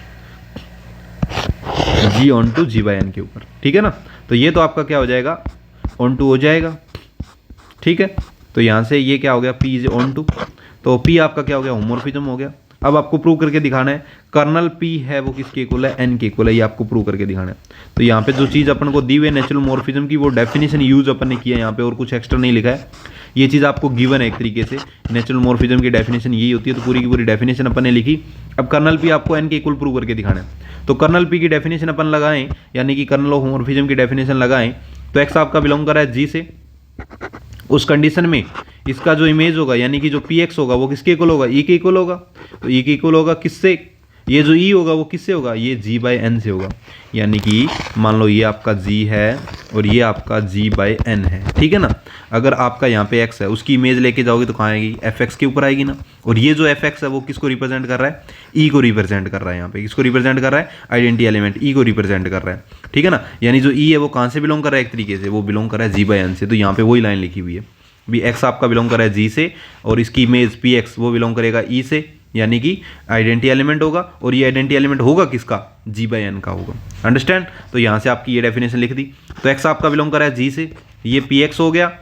G onto G by N के ऊपर, ठीक है ना। तो ये तो आपका क्या हो जाएगा, ऑन टू हो जाएगा, ठीक है। तो यहाँ से ये क्या हो गया, पी इज ऑन टू। तो पी आपका क्या हो गया, होमोमॉर्फिज्म हो गया। अब आपको प्रूव करके दिखाना है कर्नल पी है वो किसके इक्वल है, एन के इक्वल है। ये आपको प्रूव करके दिखाना है। तो यहाँ पे जो चीज़ अपन को दी हुई है नेचुरल मॉर्फिज्म की, वो डेफिनेशन यूज अपन ने किया है यहाँ पे, और कुछ एक्स्ट्रा नहीं लिखा है। ये चीज़ आपको गिवन है एक तरीके से। नेचुरल मॉर्फिज्म की डेफिनेशन यही होती है। तो पूरी की पूरी डेफिनेशन अपन ने लिखी। अब कर्नल पी आपको एन के इक्वल प्रूव करके दिखाना है। तो कर्नल पी की डेफिनेशन अपन लगाएं, यानी कि कर्नल ऑफ होमोमॉर्फिज्म की डेफिनेशन लगाएं। तो एक्स आपका बिलोंग कर रहा है जी से। उस कंडीशन में इसका जो इमेज होगा, यानी कि जो पी एक्स होगा वो किसके इक्वल होगा, ई के इक्वल होगा। तो ई के इक्वल होगा किससे, ये जो ई होगा वो किससे होगा, ये जी बाई एन से होगा। यानी कि मान लो ये आपका जी है और ये आपका जी बाई एन है, ठीक है ना। अगर आपका यहाँ पे एक्स है, उसकी इमेज लेके जाओगे तो कहाँ आएगी, एफ एक्स के ऊपर आएगी ना। और ये जो एफ एक्स है वो किसको रिप्रेजेंट कर रहा है, ई को रिप्रेजेंट कर रहा है। यहाँ पे किसको रिप्रेजेंट कर रहा है, आइडेंटिटी एलिमेंट ई को रिप्रेजेंट कर रहा है, ठीक है ना। यानी जो ई है वो कहाँ से बिलोंग कर रहा है, एक तरीके से वो बिलोंग कर रहा है जी बाई एन से। तो यहाँ पे वही लाइन लिखी हुई है, भी एक्स आपका बिलोंग कर रहा है जी से, और इसकी इमेज पी एक्स वो बिलोंग करेगा ई से, यानी कि आइडेंटिटी एलिमेंट होगा। और ये आइडेंटिटी एलिमेंट होगा किसका, जी बाई एन का होगा। अंडरस्टैंड। तो यहाँ से आपकी ये डेफिनेशन लिख दी। तो एक्स आपका बिलोंग कर रहा है जी से, ये पी एक्स हो गया,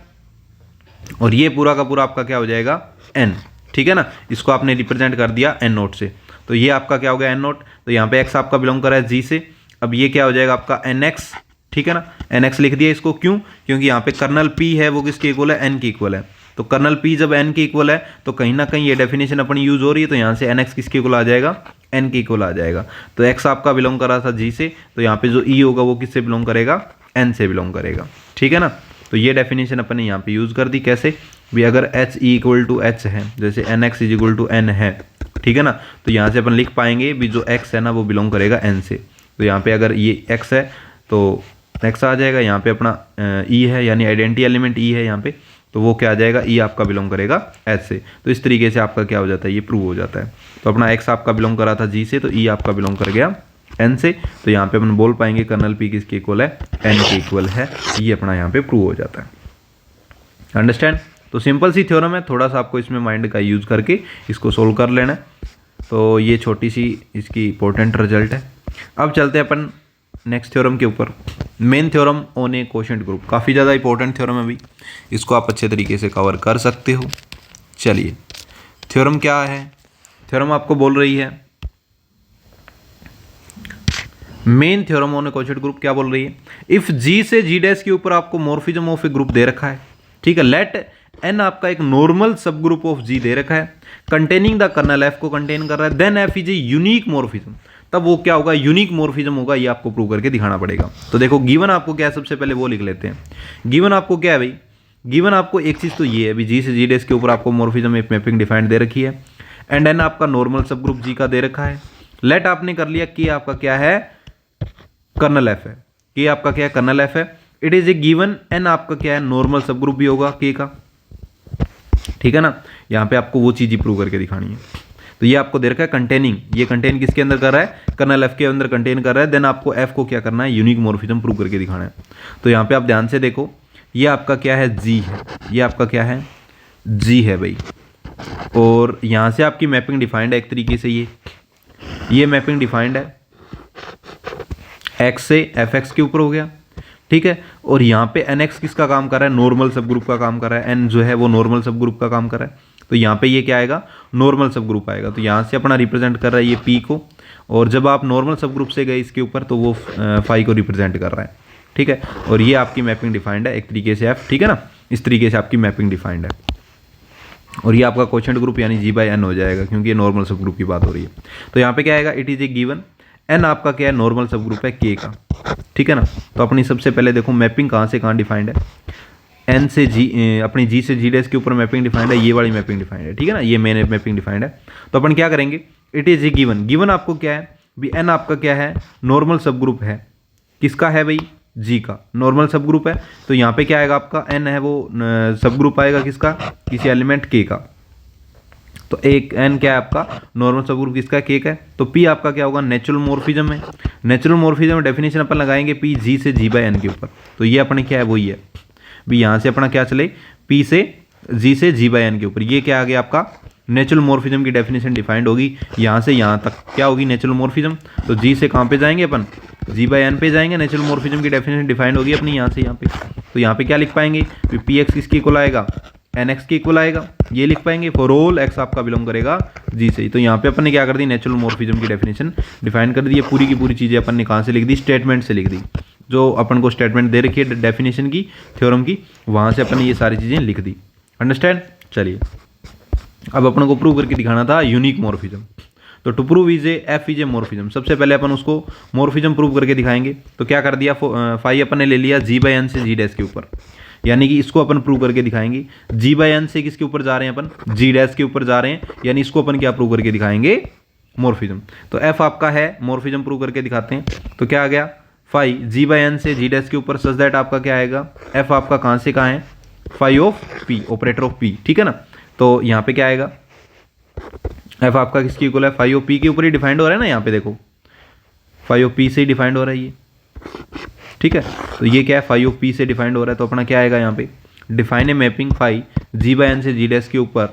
और ये पूरा का पूरा आपका क्या हो जाएगा, एन, ठीक है ना। इसको आपने रिप्रेजेंट कर दिया एन नोट से। तो ये आपका क्या हो गया, एन नोट। तो यहाँ पे एक्स आपका बिलोंग कर रहा है जी से। अब ये क्या हो जाएगा आपका एन एक्स, ठीक है ना। एन एक्स लिख दिया इसको, क्यों, क्योंकि यहाँ पे कर्नल पी है वो किसके इक्वल है, एन के इक्वल है। तो कर्नल पी जब एन के इक्वल है तो कहीं ना कहीं ये डेफिनेशन अपनी यूज हो रही है। तो यहाँ से एन एक्स किसके इक्वल आ जाएगा, एन के इक्वल आ जाएगा। तो एक्स आपका बिलोंग कर रहा था जी से, तो यहाँ पे जो ई होगा वो किससे बिलोंग करेगा, एन से बिलोंग करेगा, ठीक है ना। तो ये डेफिनेशन अपन ने यहाँ पे यूज कर दी। कैसे भी, अगर H E equal to H है, जैसे N X is equal to N है, ठीक है ना। तो यहाँ से अपन लिख पाएंगे भी जो एक्स है ना वो बिलोंग करेगा एन से। तो यहाँ पे अगर ये एक्स है तो एक्स आ जाएगा, यहाँ पे अपना ई है यानी आइडेंटिटी एलिमेंट ई है यहाँ पे, तो वो क्या आ जाएगा, ई आपका बिलोंग करेगा एच से। तो इस तरीके से आपका क्या हो जाता है, ये प्रूव हो जाता है। तो अपना एक्स आपका बिलोंग कर रहा था जी से, तो ई आपका बिलोंग कर गया एन से। तो यहाँ पे अपन बोल पाएंगे कर्नल पी किसके इक्वल है, एन के इक्वल है। ये अपना यहाँ पे प्रूव हो जाता है। अंडरस्टैंड। तो सिंपल सी थ्योरम है, थोड़ा सा आपको इसमें माइंड का यूज करके इसको सोल्व कर लेना है। तो ये छोटी सी इसकी इंपॉर्टेंट रिजल्ट है। अब चलते हैं अपन नेक्स्ट थ्योरम के ऊपर, main theorem on A quotient group. काफ़ी ज़्यादा इंपॉर्टेंट थ्योरम है, अभी इसको आप अच्छे तरीके से कवर कर सकते हो। चलिए थ्योरम क्या है, थ्योरम आपको बोल रही है, main theorem on A quotient group क्या बोल रही है, इफ जी से जी डैश के ऊपर आपको मॉर्फिज्म ऑफ ए ग्रुप दे रखा है, ठीक है। लेट एन आपका एक नॉर्मल सब ग्रुप ऑफ जी दे रखा है, कंटेनिंग द कर्नल एफ को कंटेन कर रहा है, then F is a unique morphism. तब वो क्या होगा, यूनिक मॉर्फिज्म होगा, ये आपको प्रूव करके दिखाना पड़ेगा। तो देखो गिवन आपको क्या है, सबसे पहले वो लिख लेते हैं। गिवन आपको क्या है भाई, गिवन आपको एक चीज़ तो ये है अभी, जी से जी डैश के ऊपर आपको मॉर्फिज्म एक मैपिंग डिफाइंड दे रखी है, एंड एन आपका नॉर्मल सब ग्रुप जी का दे रखा है। लेट आपने कर लिया कि आपका क्या है, कर्नल एफ है, कि आपका क्या है, कर्नल एफ है। It is a given an आपका क्या है, नॉर्मल सब ग्रुप भी होगा के का, ठीक है ना। यहाँ पे आपको वो चीज़ ही प्रूव करके दिखानी है। तो ये आपको दे रखा है कंटेनिंग, ये कंटेन किसके अंदर कर रहा है, कर्नल एफ के अंदर कंटेन कर रहा है। देन आपको एफ को क्या करना है, यूनिक मॉर्फिज्म प्रूव करके दिखाना है। तो यहाँ पे आप ध्यान से देखो, ये आपका क्या है, जी है, ये आपका क्या है, जी है भाई। और यहाँ से आपकी मैपिंग डिफाइंड है एक तरीके से, ये मैपिंग डिफाइंड है, एक्स से एफ एक्स के ऊपर हो गया, ठीक है। और यहाँ पे एन एक्स किसका काम कर रहा है, नॉर्मल सब ग्रुप का काम कर रहा है, एन जो है वो नॉर्मल सब ग्रुप का काम कर रहा है। तो यहाँ पे ये क्या आएगा, नॉर्मल सब ग्रुप आएगा। तो यहाँ से अपना रिप्रेजेंट कर रहा है ये पी को, और जब आप नॉर्मल सब ग्रुप से गए इसके ऊपर तो वो फाई को रिप्रेजेंट कर रहा है, ठीक है। और ये आपकी मैपिंग डिफाइंड है एक तरीके से एफ, ठीक है ना। इस तरीके से आपकी मैपिंग डिफाइंड है। और ये आपका क्वोशंट ग्रुप यानी जी बाई एन हो जाएगा, क्योंकि ये नॉर्मल सब ग्रुप की बात हो रही है। तो यहाँ पे क्या आएगा, it is a given an आपका क्या है, नॉर्मल सब ग्रुप है के का, ठीक है ना। तो अपनी सबसे पहले देखो मैपिंग कहाँ से कहाँ डिफाइंड है, एन से जी, अपनी जी से जी डैश के ऊपर मैपिंग डिफाइंड है, ये वाली मैपिंग डिफाइंड है, ठीक है ना, ये मेन मैपिंग डिफाइंड है। तो अपन क्या करेंगे, it is a given, given आपको क्या है भी, एन आपका क्या है, नॉर्मल सब ग्रुप है, किसका है भाई, जी का, नॉर्मल सब ग्रुप है। तो यहाँ पे क्या आएगा आपका, एन है वो सब ग्रुप आएगा किसका, किसी एलिमेंट के का। तो एक एन क्या है आपका, नॉर्मल सब ग्रुप किसका, के का है। तो पी आपका क्या होगा, नेचुरल मॉर्फिज्म है। नेचुरल मॉर्फिज्म डेफिनेशन अपन लगाएंगे पी जी से जी बाई एन के ऊपर। तो ये अपने क्या है, वही है भी, यहाँ से अपना क्या चले, पी से जी बाई एन के ऊपर। ये क्या आ गया आपका, नेचुरल मॉर्फिज्म की डेफिनेशन डिफाइंड होगी। यहाँ से यहाँ तक क्या होगी, नेचुरल मॉर्फिज्म। तो जी से कहाँ पे जाएंगे अपन, जी बाई एन पे जाएंगे, नेचुरल मॉर्फिज्म की डेफिनेशन डिफाइंड होगी अपनी यहाँ से यहाँ पे। तो यहाँ पे क्या लिख पाएंगे, पी एक्स किसके इक्वल आएगा, एन एक्स के इक्वल आएगा, ये लिख पाएंगे। फॉर ऑल एक्स आपका बिलोंग करेगा जी से। तो यहाँ पे अपन ने क्या कर दी, नेचुरल मॉर्फिज्म की डेफिनेशन डिफाइन कर दी। ये पूरी की पूरी चीज़ें अपन ने कहाँ से लिख दी, स्टेटमेंट से लिख दी। जो अपन को स्टेटमेंट दे रखी है डेफिनेशन की, थ्योरम की, वहाँ से अपन ने ये सारी चीज़ें लिख दी। अंडरस्टैंड। चलिए अब अपन को प्रूव करके दिखाना था यूनिक मॉर्फिज्म। तो to prove is a F is a morphism, सबसे पहले अपन उसको मॉर्फिज्म प्रूव करके दिखाएंगे। तो क्या कर दिया, फाई अपन ने ले लिया जी बाई एन से जी डैश के ऊपर, यानी कि इसको अपन प्रूव करके दिखाएंगे। जी बाई एन से किसके ऊपर जा रहे हैं अपन, जी डैश के ऊपर जा रहे हैं, यानी इसको अपन क्या प्रूव करके दिखाएंगे, मॉर्फिज्म। तो एफ आपका है, मॉर्फिज्म प्रूव करके दिखाते हैं। तो क्या आ गया, फाई जी बाई एन से जी डैश के ऊपर, सच दैट आपका क्या आएगा, एफ आपका कहाँ से कहाँ है, phi of P, operator of P, ठीक है ना। तो यहाँ पे क्या आएगा, एफ आपका किसकी इक्वल है, फाई ऑफ पी के ऊपर ही डिफाइंड हो रहा है ना, यहाँ पे देखो फाई ऑफ पी से ही डिफाइंड हो रहा है ये, ठीक है। तो ये क्या है, फाई ऑफ पी से डिफाइंड हो रहा है। तो अपना क्या आएगा यहाँ पे, define a mapping phi G by N से जी डैश के ऊपर।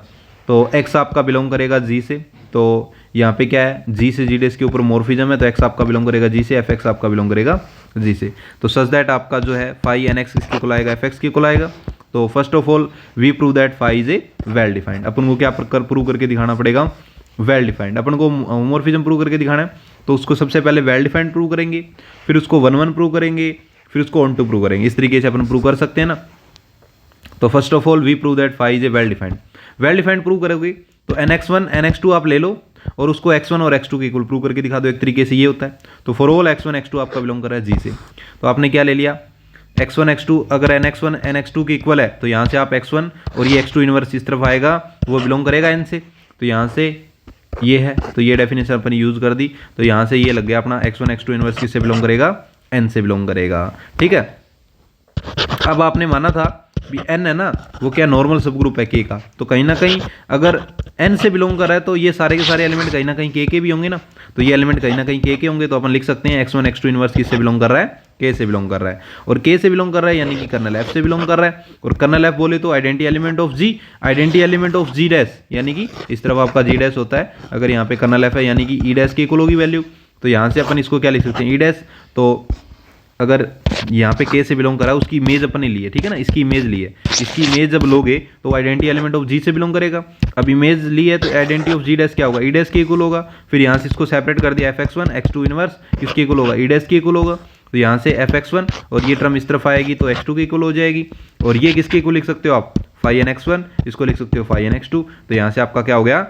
तो एक्स आपका बिलोंग करेगा जी से, तो यहाँ पे क्या है, जी से जी डैश के ऊपर मॉर्फिज्म है, तो एक्स आपका बिलोंग करेगा जी से, एफ एक्स आपका बिलोंग करेगा जी से। तो सच दैट आपका जो है फाई एन एक्स किसके इक्वल आएगा, एफ एक्स के इक्वल आएगा। तो first of all we prove that phi is a well defined. अपन को क्या प्रूव करके दिखाना पड़ेगा, वेल डिफाइंड। अपन को मॉर्फिज्म प्रूव करके दिखाना है, तो उसको सबसे पहले वेल डिफाइंड प्रूव करेंगे, फिर उसको 1-1 प्रूव करेंगे, फिर उसको 1-2 प्रूव करेंगे। इस तरीके से अपन प्रूव कर सकते हैं ना। तो first of all we prove that phi is a well defined. Well defined prove करोगे तो nx1 nx2 आप ले लो और उसको x1 और x2 के इक्वल प्रूव करके दिखा दो। एक तरीके से ये होता है। तो फॉर ऑल x1 x2 आपका बिलोंग कर रहा है जी से। तो आपने क्या ले लिया, x1 x2, अगर nx1 nx2 के इक्वल है तो यहाँ से आप x1 और ये x2 इनवर्स इस तरफ आएगा, वो बिलोंग करेगा n से। तो यहाँ से ये है, तो ये डेफिनेशन अपन यूज कर दी। तो यहाँ से ये लग गया अपना x1 x2 इनवर्स किससे बिलोंग करेगा, n से बिलोंग करेगा। ठीक है। अब आपने माना था भी n है ना, वो क्या नॉर्मल सब ग्रुप है k का। तो कहीं ना कहीं अगर n से बिलोंग कर रहा है तो ये सारे के सारे एलिमेंट कहीं ना कहीं k के भी होंगे ना। तो ये एलिमेंट कहीं ना कहीं k के होंगे। तो अपन लिख सकते हैं x1 x2 इनवर्स किससे बिलोंग कर रहा है, k से बिलोंग कर रहा है। और k से बिलोंग कर रहा है यानी कि कर्नल f से बिलोंग कर रहा है। और कर्नल f बोले तो identity element of g, identity element of g dash, यानी कि इस तरफ आपका g डैश होता है। अगर यहाँ पे कर्नल f है यानी कि e डैश के इक्वल होगी वैल्यू। तो यहाँ से अपन इसको क्या लिख सकते हैं, e डैश। तो अगर यहाँ पे k से बिलोंग करा है, उसकी इमेज अपन ने ली है, ठीक है ना, इसकी इमेज ली है। इसकी इमेज जब लोगे तो आइडेंटिटी एलिमेंट ऑफ g से बिलोंग करेगा। अब इमेज ली है तो आइडेंटिटी ऑफ g डैश क्या होगा, e डैश के इक्वल होगा। फिर यहाँ से इसको सेपरेट कर दिया, fx1 x2 इनवर्स किसके इक्वल होगा, e डैश के इक्वल होगा। तो यहाँ से fx1 और ये टर्म इस तरफ आएगी तो x2 के इक्वल हो जाएगी। और ये किसके इक्वल लिख सकते हो आप, फाई एन x1, इसको लिख सकते हो फाई एन x2। तो यहाँ से आपका क्या हो गया,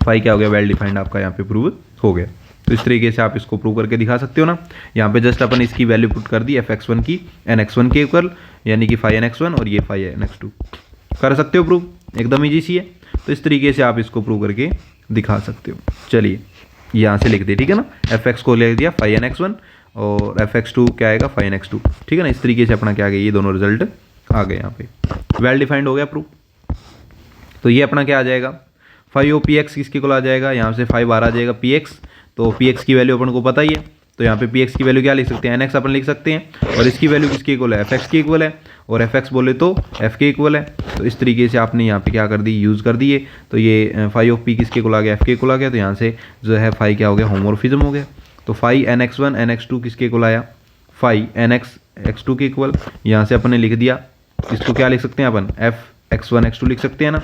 फाई क्या हो गया, वेल डिफाइंड आपका यहाँ पे प्रूव हो गया। तो तो इस तरीके से आप इसको प्रूव करके दिखा सकते हो ना। यहाँ पे जस्ट अपन इसकी वैल्यू पुट कर दी fx1 की nx1 के इक्वल, यानी कि phi nx1 और ये phi nx2। कर सकते हो प्रूव, एकदम ईजी सी है। तो इस तरीके से आप इसको प्रूव करके दिखा सकते हो। चलिए यहाँ से लिख दिए, ठीक है ना, fx को ले दिया phi nx1 और fx2 क्या आएगा phi nx2, ठीक है ना। इस तरीके से अपना क्या आ गया, ये दोनों रिजल्ट आ गए यहाँ पे, वेल डिफाइंड हो गया प्रूफ। तो ये अपना क्या आ जाएगा, फाइव पी एक्स किसके को आ जाएगा, यहाँ से 5 बार आ जाएगा पी एक्स। तो पी एक्स की वैल्यू अपन को पता ही है, तो यहाँ पे पी एक्स की वैल्यू क्या लिख सकते हैं, एन एक्स अपन लिख सकते हैं, और इसकी वैल्यू किसके इक्वल है, एफ एक्स के इक्वल है, और एफ एक्स बोले तो एफ के इक्वल है। तो इस तरीके से आपने यहाँ पे क्या कर दी, यूज़ कर दिए। तो ये फाइव ऑफ पी किसके इक्वल आ गया, एफ के इक्वल आ गया। तो यहाँ से जो है फाइव क्या हो गया, होमोमॉर्फिज्म हो गया। तो phi N X one N X two किसके इक्वल आया, phi N X X two के इक्वल। यहाँ से अपन ने लिख दिया, इसको क्या लिख सकते हैं अपन, f x one x two लिख सकते हैं ना।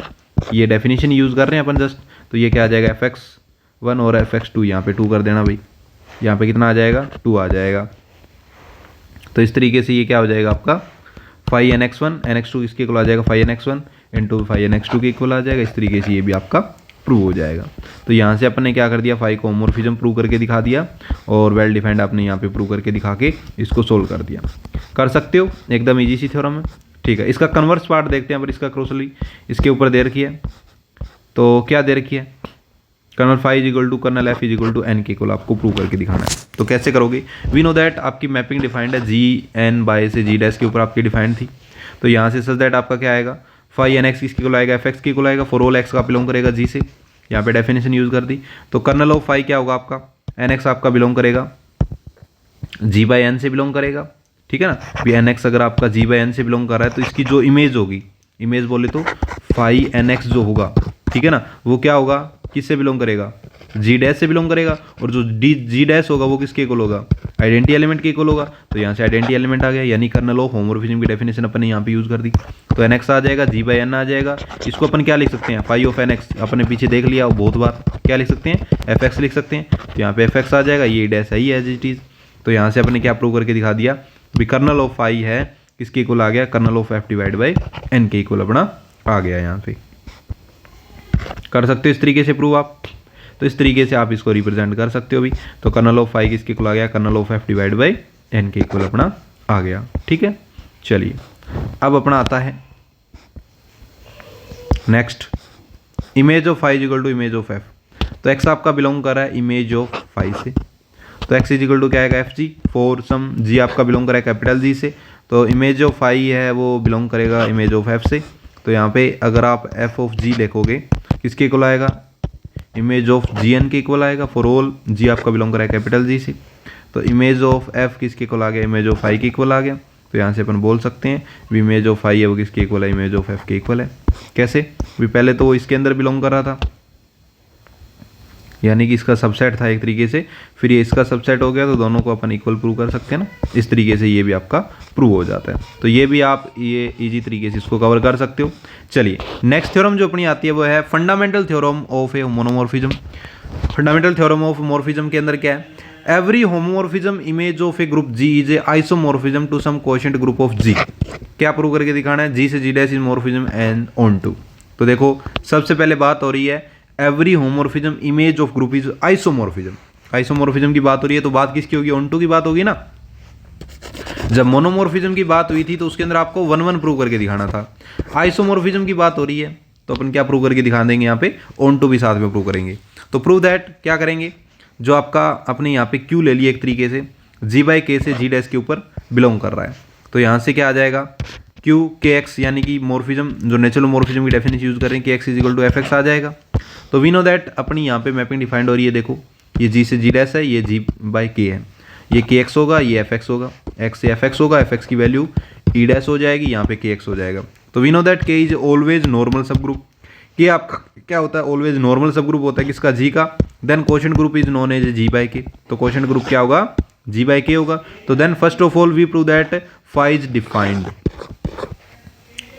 ये डेफिनेशन यूज़ कर रहे हैं अपन जस्ट। तो ये क्या आ जाएगा, एफ एक्स वन और एफ एक्स टू, यहाँ पे 2 कर देना भाई। यहाँ पे कितना आ जाएगा, 2 आ जाएगा। तो इस तरीके से ये क्या हो जाएगा आपका, phi N X one N X two किसके इक्वल आ जाएगा, phi N X one into phi N X two के इक्वल आ जाएगा। इस तरीके से ये भी आपका प्रूव हो जाएगा। तो यहाँ से अपन ने क्या कर दिया, फाइव को होमोमॉर्फिज्म प्रूव करके दिखा दिया, और वेल डिफाइंड आपने यहाँ पे प्रूव करके दिखा के इसको सोल्व कर दिया। कर सकते हो, एकदम ईजी सी थ्योरम है, ठीक है। इसका कन्वर्स पार्ट देखते हैं, पर इसका क्रोसली इसके ऊपर दे रखी है। तो क्या दे रखी है, kernel phi is equal to kernel F is equal to N के इक्वल आपको प्रूव करके दिखाना है। तो कैसे करोगे, वी नो दैट आपकी मैपिंग डिफाइंड है जी एन बाय से जी डैश के ऊपर आपकी डिफाइंड थी। तो यहाँ से सच दैट आपका क्या आएगा, फाइव एन एक्स किसके इक्वल आएगा, एफ एक्स के इक्वल आएगा, फॉर ऑल एक्स का बिलोंग करेगा जी से। यहाँ पे डेफिनेशन यूज कर दी। तो कर्नल ऑफ फाइव क्या होगा आपका, एन एक्स आपका बिलोंग करेगा जी बाई एन से बिलोंग करेगा, ठीक है ना। भी एन एक्स अगर आपका जी बाई एन से बिलोंग कर रहा है, तो इसकी जो इमेज होगी, इमेज बोले तो फाइव एन एक्स जो होगा, ठीक है ना, वो क्या होगा, किससे बिलोंग करेगा, जी डैश से बिलोंग करेगा। और जो डी जी डैश होगा वो किसके इक्वल होगा, आइडेंटिटी एलिमेंट के इक्वल होगा। तो यहाँ से आइडेंटिटी एलिमेंट आ गया, यानी कर्नल ऑफ होमोमॉर्फिज्म की डेफिनेशन अपन ने यहाँ पे यूज कर दी। तो एन एक्स आ जाएगा, जी बाई एन आ जाएगा। इसको अपन क्या लिख सकते हैं, फाइव ऑफ एन एक्स, अपने पीछे देख लिया वो बहुत बार, क्या लिख सकते हैं, एफ एक्स लिख सकते हैं। तो यहाँ पे एफ एक्स आ जाएगा, ये डैश है ही एज इट इज। तो यहाँ से अपने क्या प्रूव करके दिखा दिया, भी कर्नल ऑफ फाइव है किसके इक्वल आ गया, kernel of F divide by N के इक्वल अपना आ गया। यहाँ पे कर सकते हो इस तरीके से प्रूव आप। तो इस तरीके से आप इसको रिप्रेजेंट कर सकते हो भी। तो कर्नल ऑफ फाइव किसके इक्वल आ गया, kernel of F divide by N के इक्वल अपना आ गया, ठीक है। चलिए अब अपना आता है next, image of phi equal to image of F. तो एक्स आपका बिलोंग कर रहा है इमेज ऑफ फाइव से। तो एक्स इज इक्वल टू क्या आएगा, एफ जी, फॉर सम जी आपका बिलोंग कर रहा है कैपिटल जी से। तो इमेज ऑफ फाइव है वो बिलोंग करेगा इमेज ऑफ एफ से। तो यहाँ पे अगर आप एफ ऑफ जी देखोगे किसके इक्वल आएगा, इमेज ऑफ जी एन के इक्वल आएगा, फॉर ऑल जी आपका बिलोंग कर रहा है कैपिटल जी से। तो इमेज ऑफ एफ किसके इक्वल आ गया, इमेज ऑफ फाइव के इक्वल आ गया। तो यहाँ से अपन बोल सकते हैं भी इमेज ऑफ फाइव है वो किसके इक्वल है, इमेज ऑफ एफ के इक्वल है। कैसे, भी पहले तो वो इसके अंदर बिलोंग कर रहा था, यानी कि इसका सबसेट था एक तरीके से, फिर ये इसका सबसेट हो गया, तो दोनों को अपन इक्वल प्रूव कर सकते हैं ना। इस तरीके से ये भी आपका प्रूव हो जाता है। तो ये भी आप ये इजी तरीके से इसको कवर कर सकते हो। चलिए नेक्स्ट थ्योरम जो अपनी आती है वो है fundamental theorem of a monomorphism. Fundamental theorem of morphism के अंदर क्या है, every homomorphism image of a group G is a isomorphism to some coefficient group of G. क्या प्रूव करके दिखाना है, जी से G dash is morphism and onto. तो देखो सबसे पहले बात हो रही है every homomorphism image of group is isomorphism. Isomorphism की बात हो रही है तो बात किसकी होगी, ऑन टू की बात होगी ना। जब मोनोमॉर्फिज्म की बात हुई थी तो उसके अंदर आपको 1-1 प्रूव करके दिखाना था। आइसोमॉर्फिज्म की बात हो रही है तो अपन क्या प्रूव करके दिखा देंगे, यहाँ पे ऑन टू भी साथ में प्रूव करेंगे। तो प्रूव दैट क्या करेंगे, जो आपका अपने यहाँ पे क्यू ले लिया एक तरीके से, जी बाई के से जी डैश के ऊपर बिलोंग कर रहा है। तो यहाँ से क्या आ जाएगा, क्यू के एक्स, यानी कि मॉर्फिज्म जो नेचुरल मॉर्फिज्म की डेफिनेशन यूज करें कि x is equal to f x आ जाएगा। तो वी नो दैट अपनी यहाँ पे मैपिंग डिफाइंड हो रही है। देखो ये जी से जी डैश है, ये जी बाई के है, ये के एक्स होगा, ये एफ एक्स होगा, एक्स से एफ एक्स होगा, एफ एक्स की वैल्यू ई डैश हो जाएगी, यहाँ पे के एक्स हो जाएगा। तो we know that K is always normal सब ग्रुप। के आपका क्या होता है, ऑलवेज नॉर्मल सब ग्रुप होता है किसका, जी का। Then quotient group is known as G by K. तो क्वोशंट ग्रुप क्या होगा, जी बाई के होगा। तो then first of all we prove that phi is defined,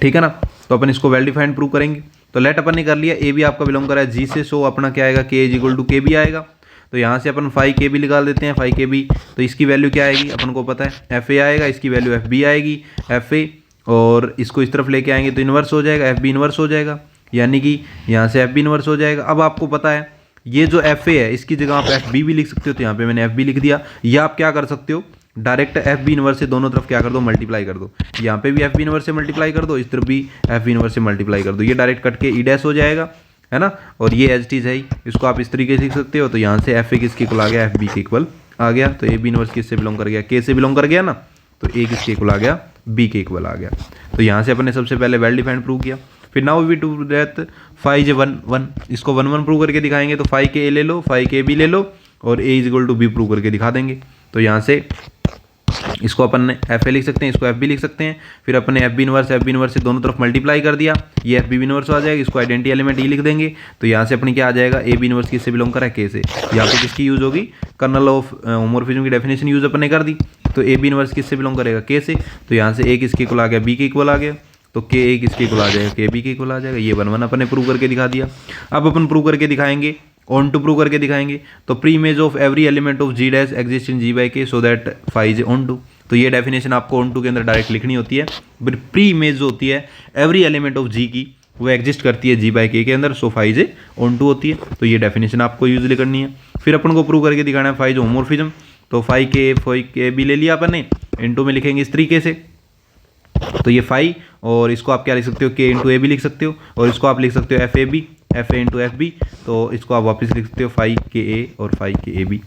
ठीक है ना। तो अपन इसको वेल डिफाइंड प्रूव करेंगे। तो लेट अपन ने कर लिया, ए भी आपका बिलोंग कर रहा है जी से, सो अपना क्या आएगा, के इज इक्वल टू के भी आएगा। तो यहाँ से अपन फाइव के भी निकाल देते हैं, फाइव के भी। तो इसकी वैल्यू क्या आएगी अपन को पता है, एफ ए आएगा, इसकी वैल्यू एफ बी आएगी, एफ ए, और इसको इस तरफ लेके आएंगे तो इन्वर्स हो जाएगा, एफ बी इन्वर्स हो जाएगा, यानी कि यहाँ से एफ बी इन्वर्स हो जाएगा। अब आपको पता है ये जो एफ ए है इसकी जगह आप एफ बी भी लिख सकते हो, तो यहाँ पे मैंने एफ बी लिख दिया। या आप क्या कर सकते हो, डायरेक्ट एफ बी इनवर्स से दोनों तरफ क्या कर दो, मल्टीप्लाई कर दो। यहाँ पे भी एफ बी इनवर्स से मल्टीप्लाई कर दो, इस तरफ भी एफ बी इनवर्स से मल्टीप्लाई कर दो। ये डायरेक्ट कट के ई डैश हो जाएगा, है ना। और ये एज टीज है ही, इसको आप इस तरीके से लिख सकते हो। तो यहाँ से एफ ए किसके इक्वल आ गया, एफ बी के इक्वल आ गया। तो ए बी इनवर्स किससे बिलोंग कर गया, के से बिलोंग कर गया ना, तो ए किसके इक्वल आ गया, बी के इक्वल आ गया। तो यहाँ से अपने सबसे पहले वेल डिफाइंड प्रूव किया। फिर now we do that phi J one one, इसको वन वन प्रूव करके दिखाएंगे। तो फाइव के ए ले लो, फाइव के बी ले लो और a is equal to b prove करके दिखा देंगे। तो यहाँ से इसको अपन ने एफ ए लिख सकते हैं, इसको एफ बी लिख सकते हैं। फिर अपने एफ बी इनवर्स से दोनों तरफ मल्टीप्लाई कर दिया, ये एफ बी इनवर्स आ जाएगा। इसको आइडेंटिटी एलिमेंट ई लिख देंगे। तो यहाँ से अपनी क्या आ जाएगा, ए बी इनवर्स किससे बिलोंग करा है, के से। यहाँ पे किसकी यूज होगी, कर्नल ऑफ होमोमॉर्फिज्म की डेफिनेशन यूज अपन ने कर दी। तो ए बी इनवर्स किससे बिलोंग करेगा, के से। तो यहाँ से ए किसके इक्वल आ गया, बी के इक्वल आ गया। तो के ए किसके इक्वल आ जाएगा, के बी के इक्वल आ जाएगा। ये वन वन अपन ने प्रूव करके दिखा दिया। अब अपन प्रूव करके दिखाएंगे, ऑन टू प्रूव करके दिखाएंगे। तो pre image of every element of G dash exist in G by K so that phi is onto. तो ये डेफिनेशन आपको ऑन टू के अंदर डायरेक्ट लिखनी होती है। प्री इमेज जो होती है एवरी एलिमेंट ऑफ जी की, वो एग्जिस्ट करती है जी बाई के अंदर, so phi J onto होती है। तो ये डेफिनेशन आपको यूजली करनी है। फिर अपन को प्रूव करके दिखाना है फाइव जो होमोमॉर्फिज्म। तो फाइव के बी ले लिया अपन ने, इनटू में लिखेंगे इस तरीके से। तो ये फाइव और इसको आप क्या लिख सकते हो, के इंटू ए बी लिख सकते हो। और इसको आप लिख सकते हो F A B, F A into F B. तो इसको आप वापस लिख सकते हो फाइव के ए और फाइव के ए बी,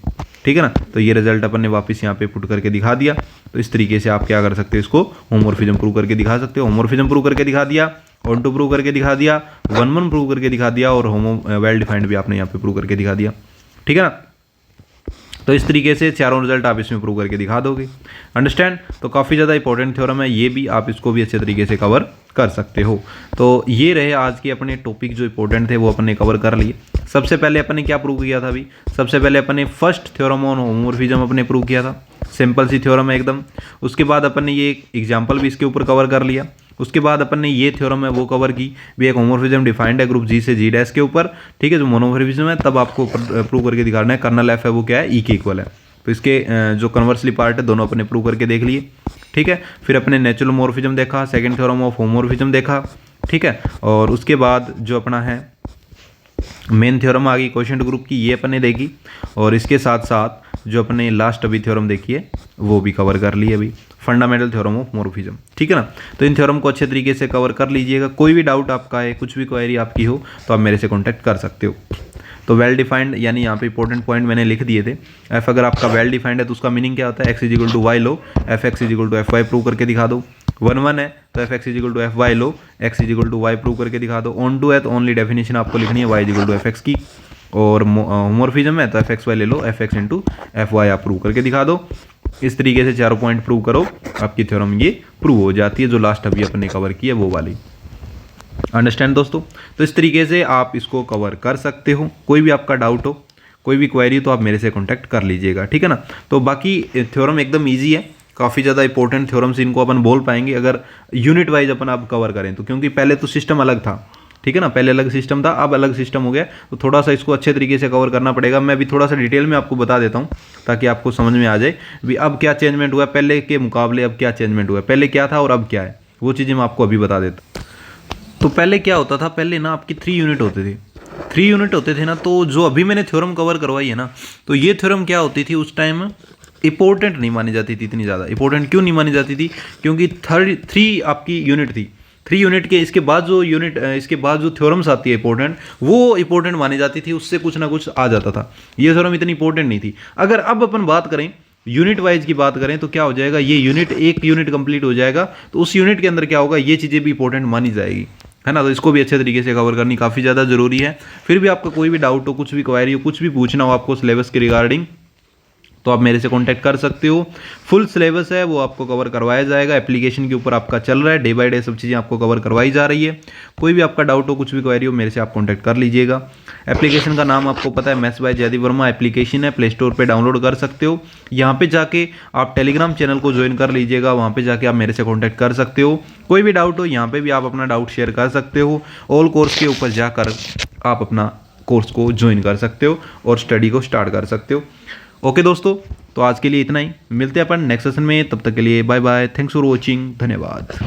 ठीक है ना। तो ये रिजल्ट अपन ने वापस यहाँ पे पुट करके दिखा दिया। तो इस तरीके से आप क्या कर सकते हो, इसको होमोमॉर्फिज्म प्रूव करके दिखा सकते हो। होमोमॉर्फिज्म प्रूव करके दिखा दिया, ऑन टू प्रूव करके दिखा दिया, वन वन प्रूव करके दिखा दिया और वेल डिफाइंड भी आपने यहाँ पे प्रूव करके दिखा दिया, ठीक है ना। तो इस तरीके से चारों रिजल्ट आप इसमें प्रूव करके दिखा दोगे। अंडरस्टैंड। तो काफ़ी ज़्यादा इंपॉर्टेंट थ्योरम है ये भी, आप इसको भी अच्छे तरीके से कवर कर सकते हो। तो ये रहे आज के अपने टॉपिक जो इंपॉर्टेंट थे, वो अपन ने कवर कर लिए। सबसे पहले अपन ने क्या प्रूव किया था अभी, सबसे पहले अपन ने फर्स्ट थ्योरम ऑन होमोमॉर्फिज्म अपने प्रूव किया था। सिंपल सी थ्योरम है एकदम। उसके बाद अपन ने ये एग्जाम्पल भी इसके ऊपर कवर कर लिया। उसके बाद अपन ने ये थ्योरम है वो कवर की भी, एक होमोमॉर्फिज्म डिफाइंड है ग्रुप जी से जी डैश के ऊपर, ठीक है। जो मोनोमॉर्फिज्म है तब आपको प्रूव करके दिखाना है कर्नल एफ है वो क्या है, ई के इक्वल है। तो इसके जो कन्वर्सली पार्ट है दोनों अपने प्रूव करके देख लिए, ठीक है। फिर अपने नेचुरल मोमोमॉर्फिज्म देखा, सेकंड थ्योरम ऑफ होमोमॉर्फिज्म देखा, ठीक है। और उसके बाद जो अपना है मेन थ्योरम आ गई क्वोशिएंट ग्रुप की, ये अपन ने देखी। और इसके साथ साथ जो अपने लास्ट अभी थ्योरम देखी है वो भी कवर कर ली अभी, फंडामेंटल थ्योरम ऑफ मोमोमॉर्फिज्म, ठीक है ना। तो इन थ्योरम को अच्छे तरीके से कवर कर लीजिएगा। कोई भी डाउट आपका है, कुछ भी क्वेरी आपकी हो तो आप मेरे से कॉन्टैक्ट कर सकते हो। तो वेल डिफाइंड यानी यहाँ पे इंपॉर्टेंट पॉइंट मैंने लिख दिए थे। एफ अगर आपका वेल डिफाइंड है तो उसका मीनिंग क्या होता है, X is equal to Y लो, F x is equal to F Y prove करके दिखा दो। वन वन है तो F x is equal to F Y लो, X is equal to Y prove करके दिखा दो। ऑन टू है तो ओनली डेफिनेशन आपको लिखनी है y is equal to f x की। और होमोमॉर्फिज्म है तो एफ एक्स वाई ले लो, F x into f y आप प्रूव करके दिखा दो। इस तरीके से चारों पॉइंट प्रूव करो, आपकी थ्योरम ये प्रूव हो जाती है, जो लास्ट अभी अपने कवर की है वो वाली। अंडरस्टैंड दोस्तों। तो इस तरीके से आप इसको कवर कर सकते हो। कोई भी आपका डाउट हो, कोई भी क्वेरी तो आप मेरे से कॉन्टैक्ट कर लीजिएगा, ठीक है ना। तो बाकी थ्योरम एकदम ईजी है, काफ़ी ज़्यादा इंपॉर्टेंट थ्योरम्स इनको अपन बोल पाएंगे अगर यूनिट वाइज अपन आप कवर करें तो, क्योंकि पहले तो सिस्टम अलग था, ठीक है ना। पहले अलग सिस्टम था, अब अलग सिस्टम हो गया, तो थोड़ा सा इसको अच्छे तरीके से कवर करना पड़ेगा। मैं अभी थोड़ा सा डिटेल में आपको बता देता हूँ ताकि आपको समझ में आ जाए भी अब क्या चेंजमेंट हुआ है, पहले के मुकाबले अब क्या चेंजमेंट हुआ है, पहले क्या था और अब क्या है, वो चीज़ें मैं आपको अभी बता देता हूँ। तो पहले क्या होता था, पहले ना आपकी 3 यूनिट होते थे, 3 यूनिट होते थे ना। तो जो अभी मैंने थ्योरम कवर करवाई है ना, तो ये थ्योरम क्या होती थी उस टाइम, इंपॉर्टेंट नहीं मानी जाती थी इतनी ज़्यादा। इंपॉर्टेंट क्यों नहीं मानी जाती थी, क्योंकि 3 आपकी यूनिट थी। 3 यूनिट के इसके बाद जो यूनिट इसके बाद जो थ्योरम्स आती है इंपॉर्टेंट, वो इंपॉर्टेंट मानी जाती थी, उससे कुछ ना कुछ आ जाता था। ये थ्योरम इतनी इंपॉर्टेंट नहीं थी। अगर अब अपन बात करें यूनिट वाइज की बात करें तो क्या हो जाएगा, ये यूनिट एक यूनिट कंप्लीट हो जाएगा तो उस यूनिट के अंदर क्या होगा, ये चीज़ें भी इंपॉर्टेंट मानी जाएगी, है ना। तो इसको भी अच्छे तरीके से कवर करनी काफ़ी ज़्यादा जरूरी है। फिर भी आपका कोई भी डाउट हो, कुछ भी क्वेरी हो, कुछ भी पूछना हो आपको सिलेबस के रिगार्डिंग, तो आप मेरे से कांटेक्ट कर सकते हो। फुल सिलेबस है वो आपको कवर करवाया जाएगा, एप्लीकेशन के ऊपर आपका चल रहा है, डे बाय डे सब चीज़ें आपको कवर करवाई जा रही है। कोई भी आपका डाउट हो, कुछ भी क्वेरी हो, मेरे से आप कांटेक्ट कर लीजिएगा। एप्लीकेशन का नाम आपको पता है, maths by Jaydeep Verma application है, प्ले स्टोर पर डाउनलोड कर सकते हो। यहाँ पर जाके आप टेलीग्राम चैनल को ज्वाइन कर लीजिएगा, वहाँ पर जाके आप मेरे से कॉन्टैक्ट कर सकते हो। कोई भी डाउट हो यहाँ पर भी आप अपना डाउट शेयर कर सकते हो। ऑल कोर्स के ऊपर जाकर आप अपना कोर्स को ज्वाइन कर सकते हो और स्टडी को स्टार्ट कर सकते हो। ओके दोस्तों, तो आज के लिए इतना ही, मिलते हैं अपन नेक्स्ट सेशन में, तब तक के लिए bye bye, thanks for watching, धन्यवाद।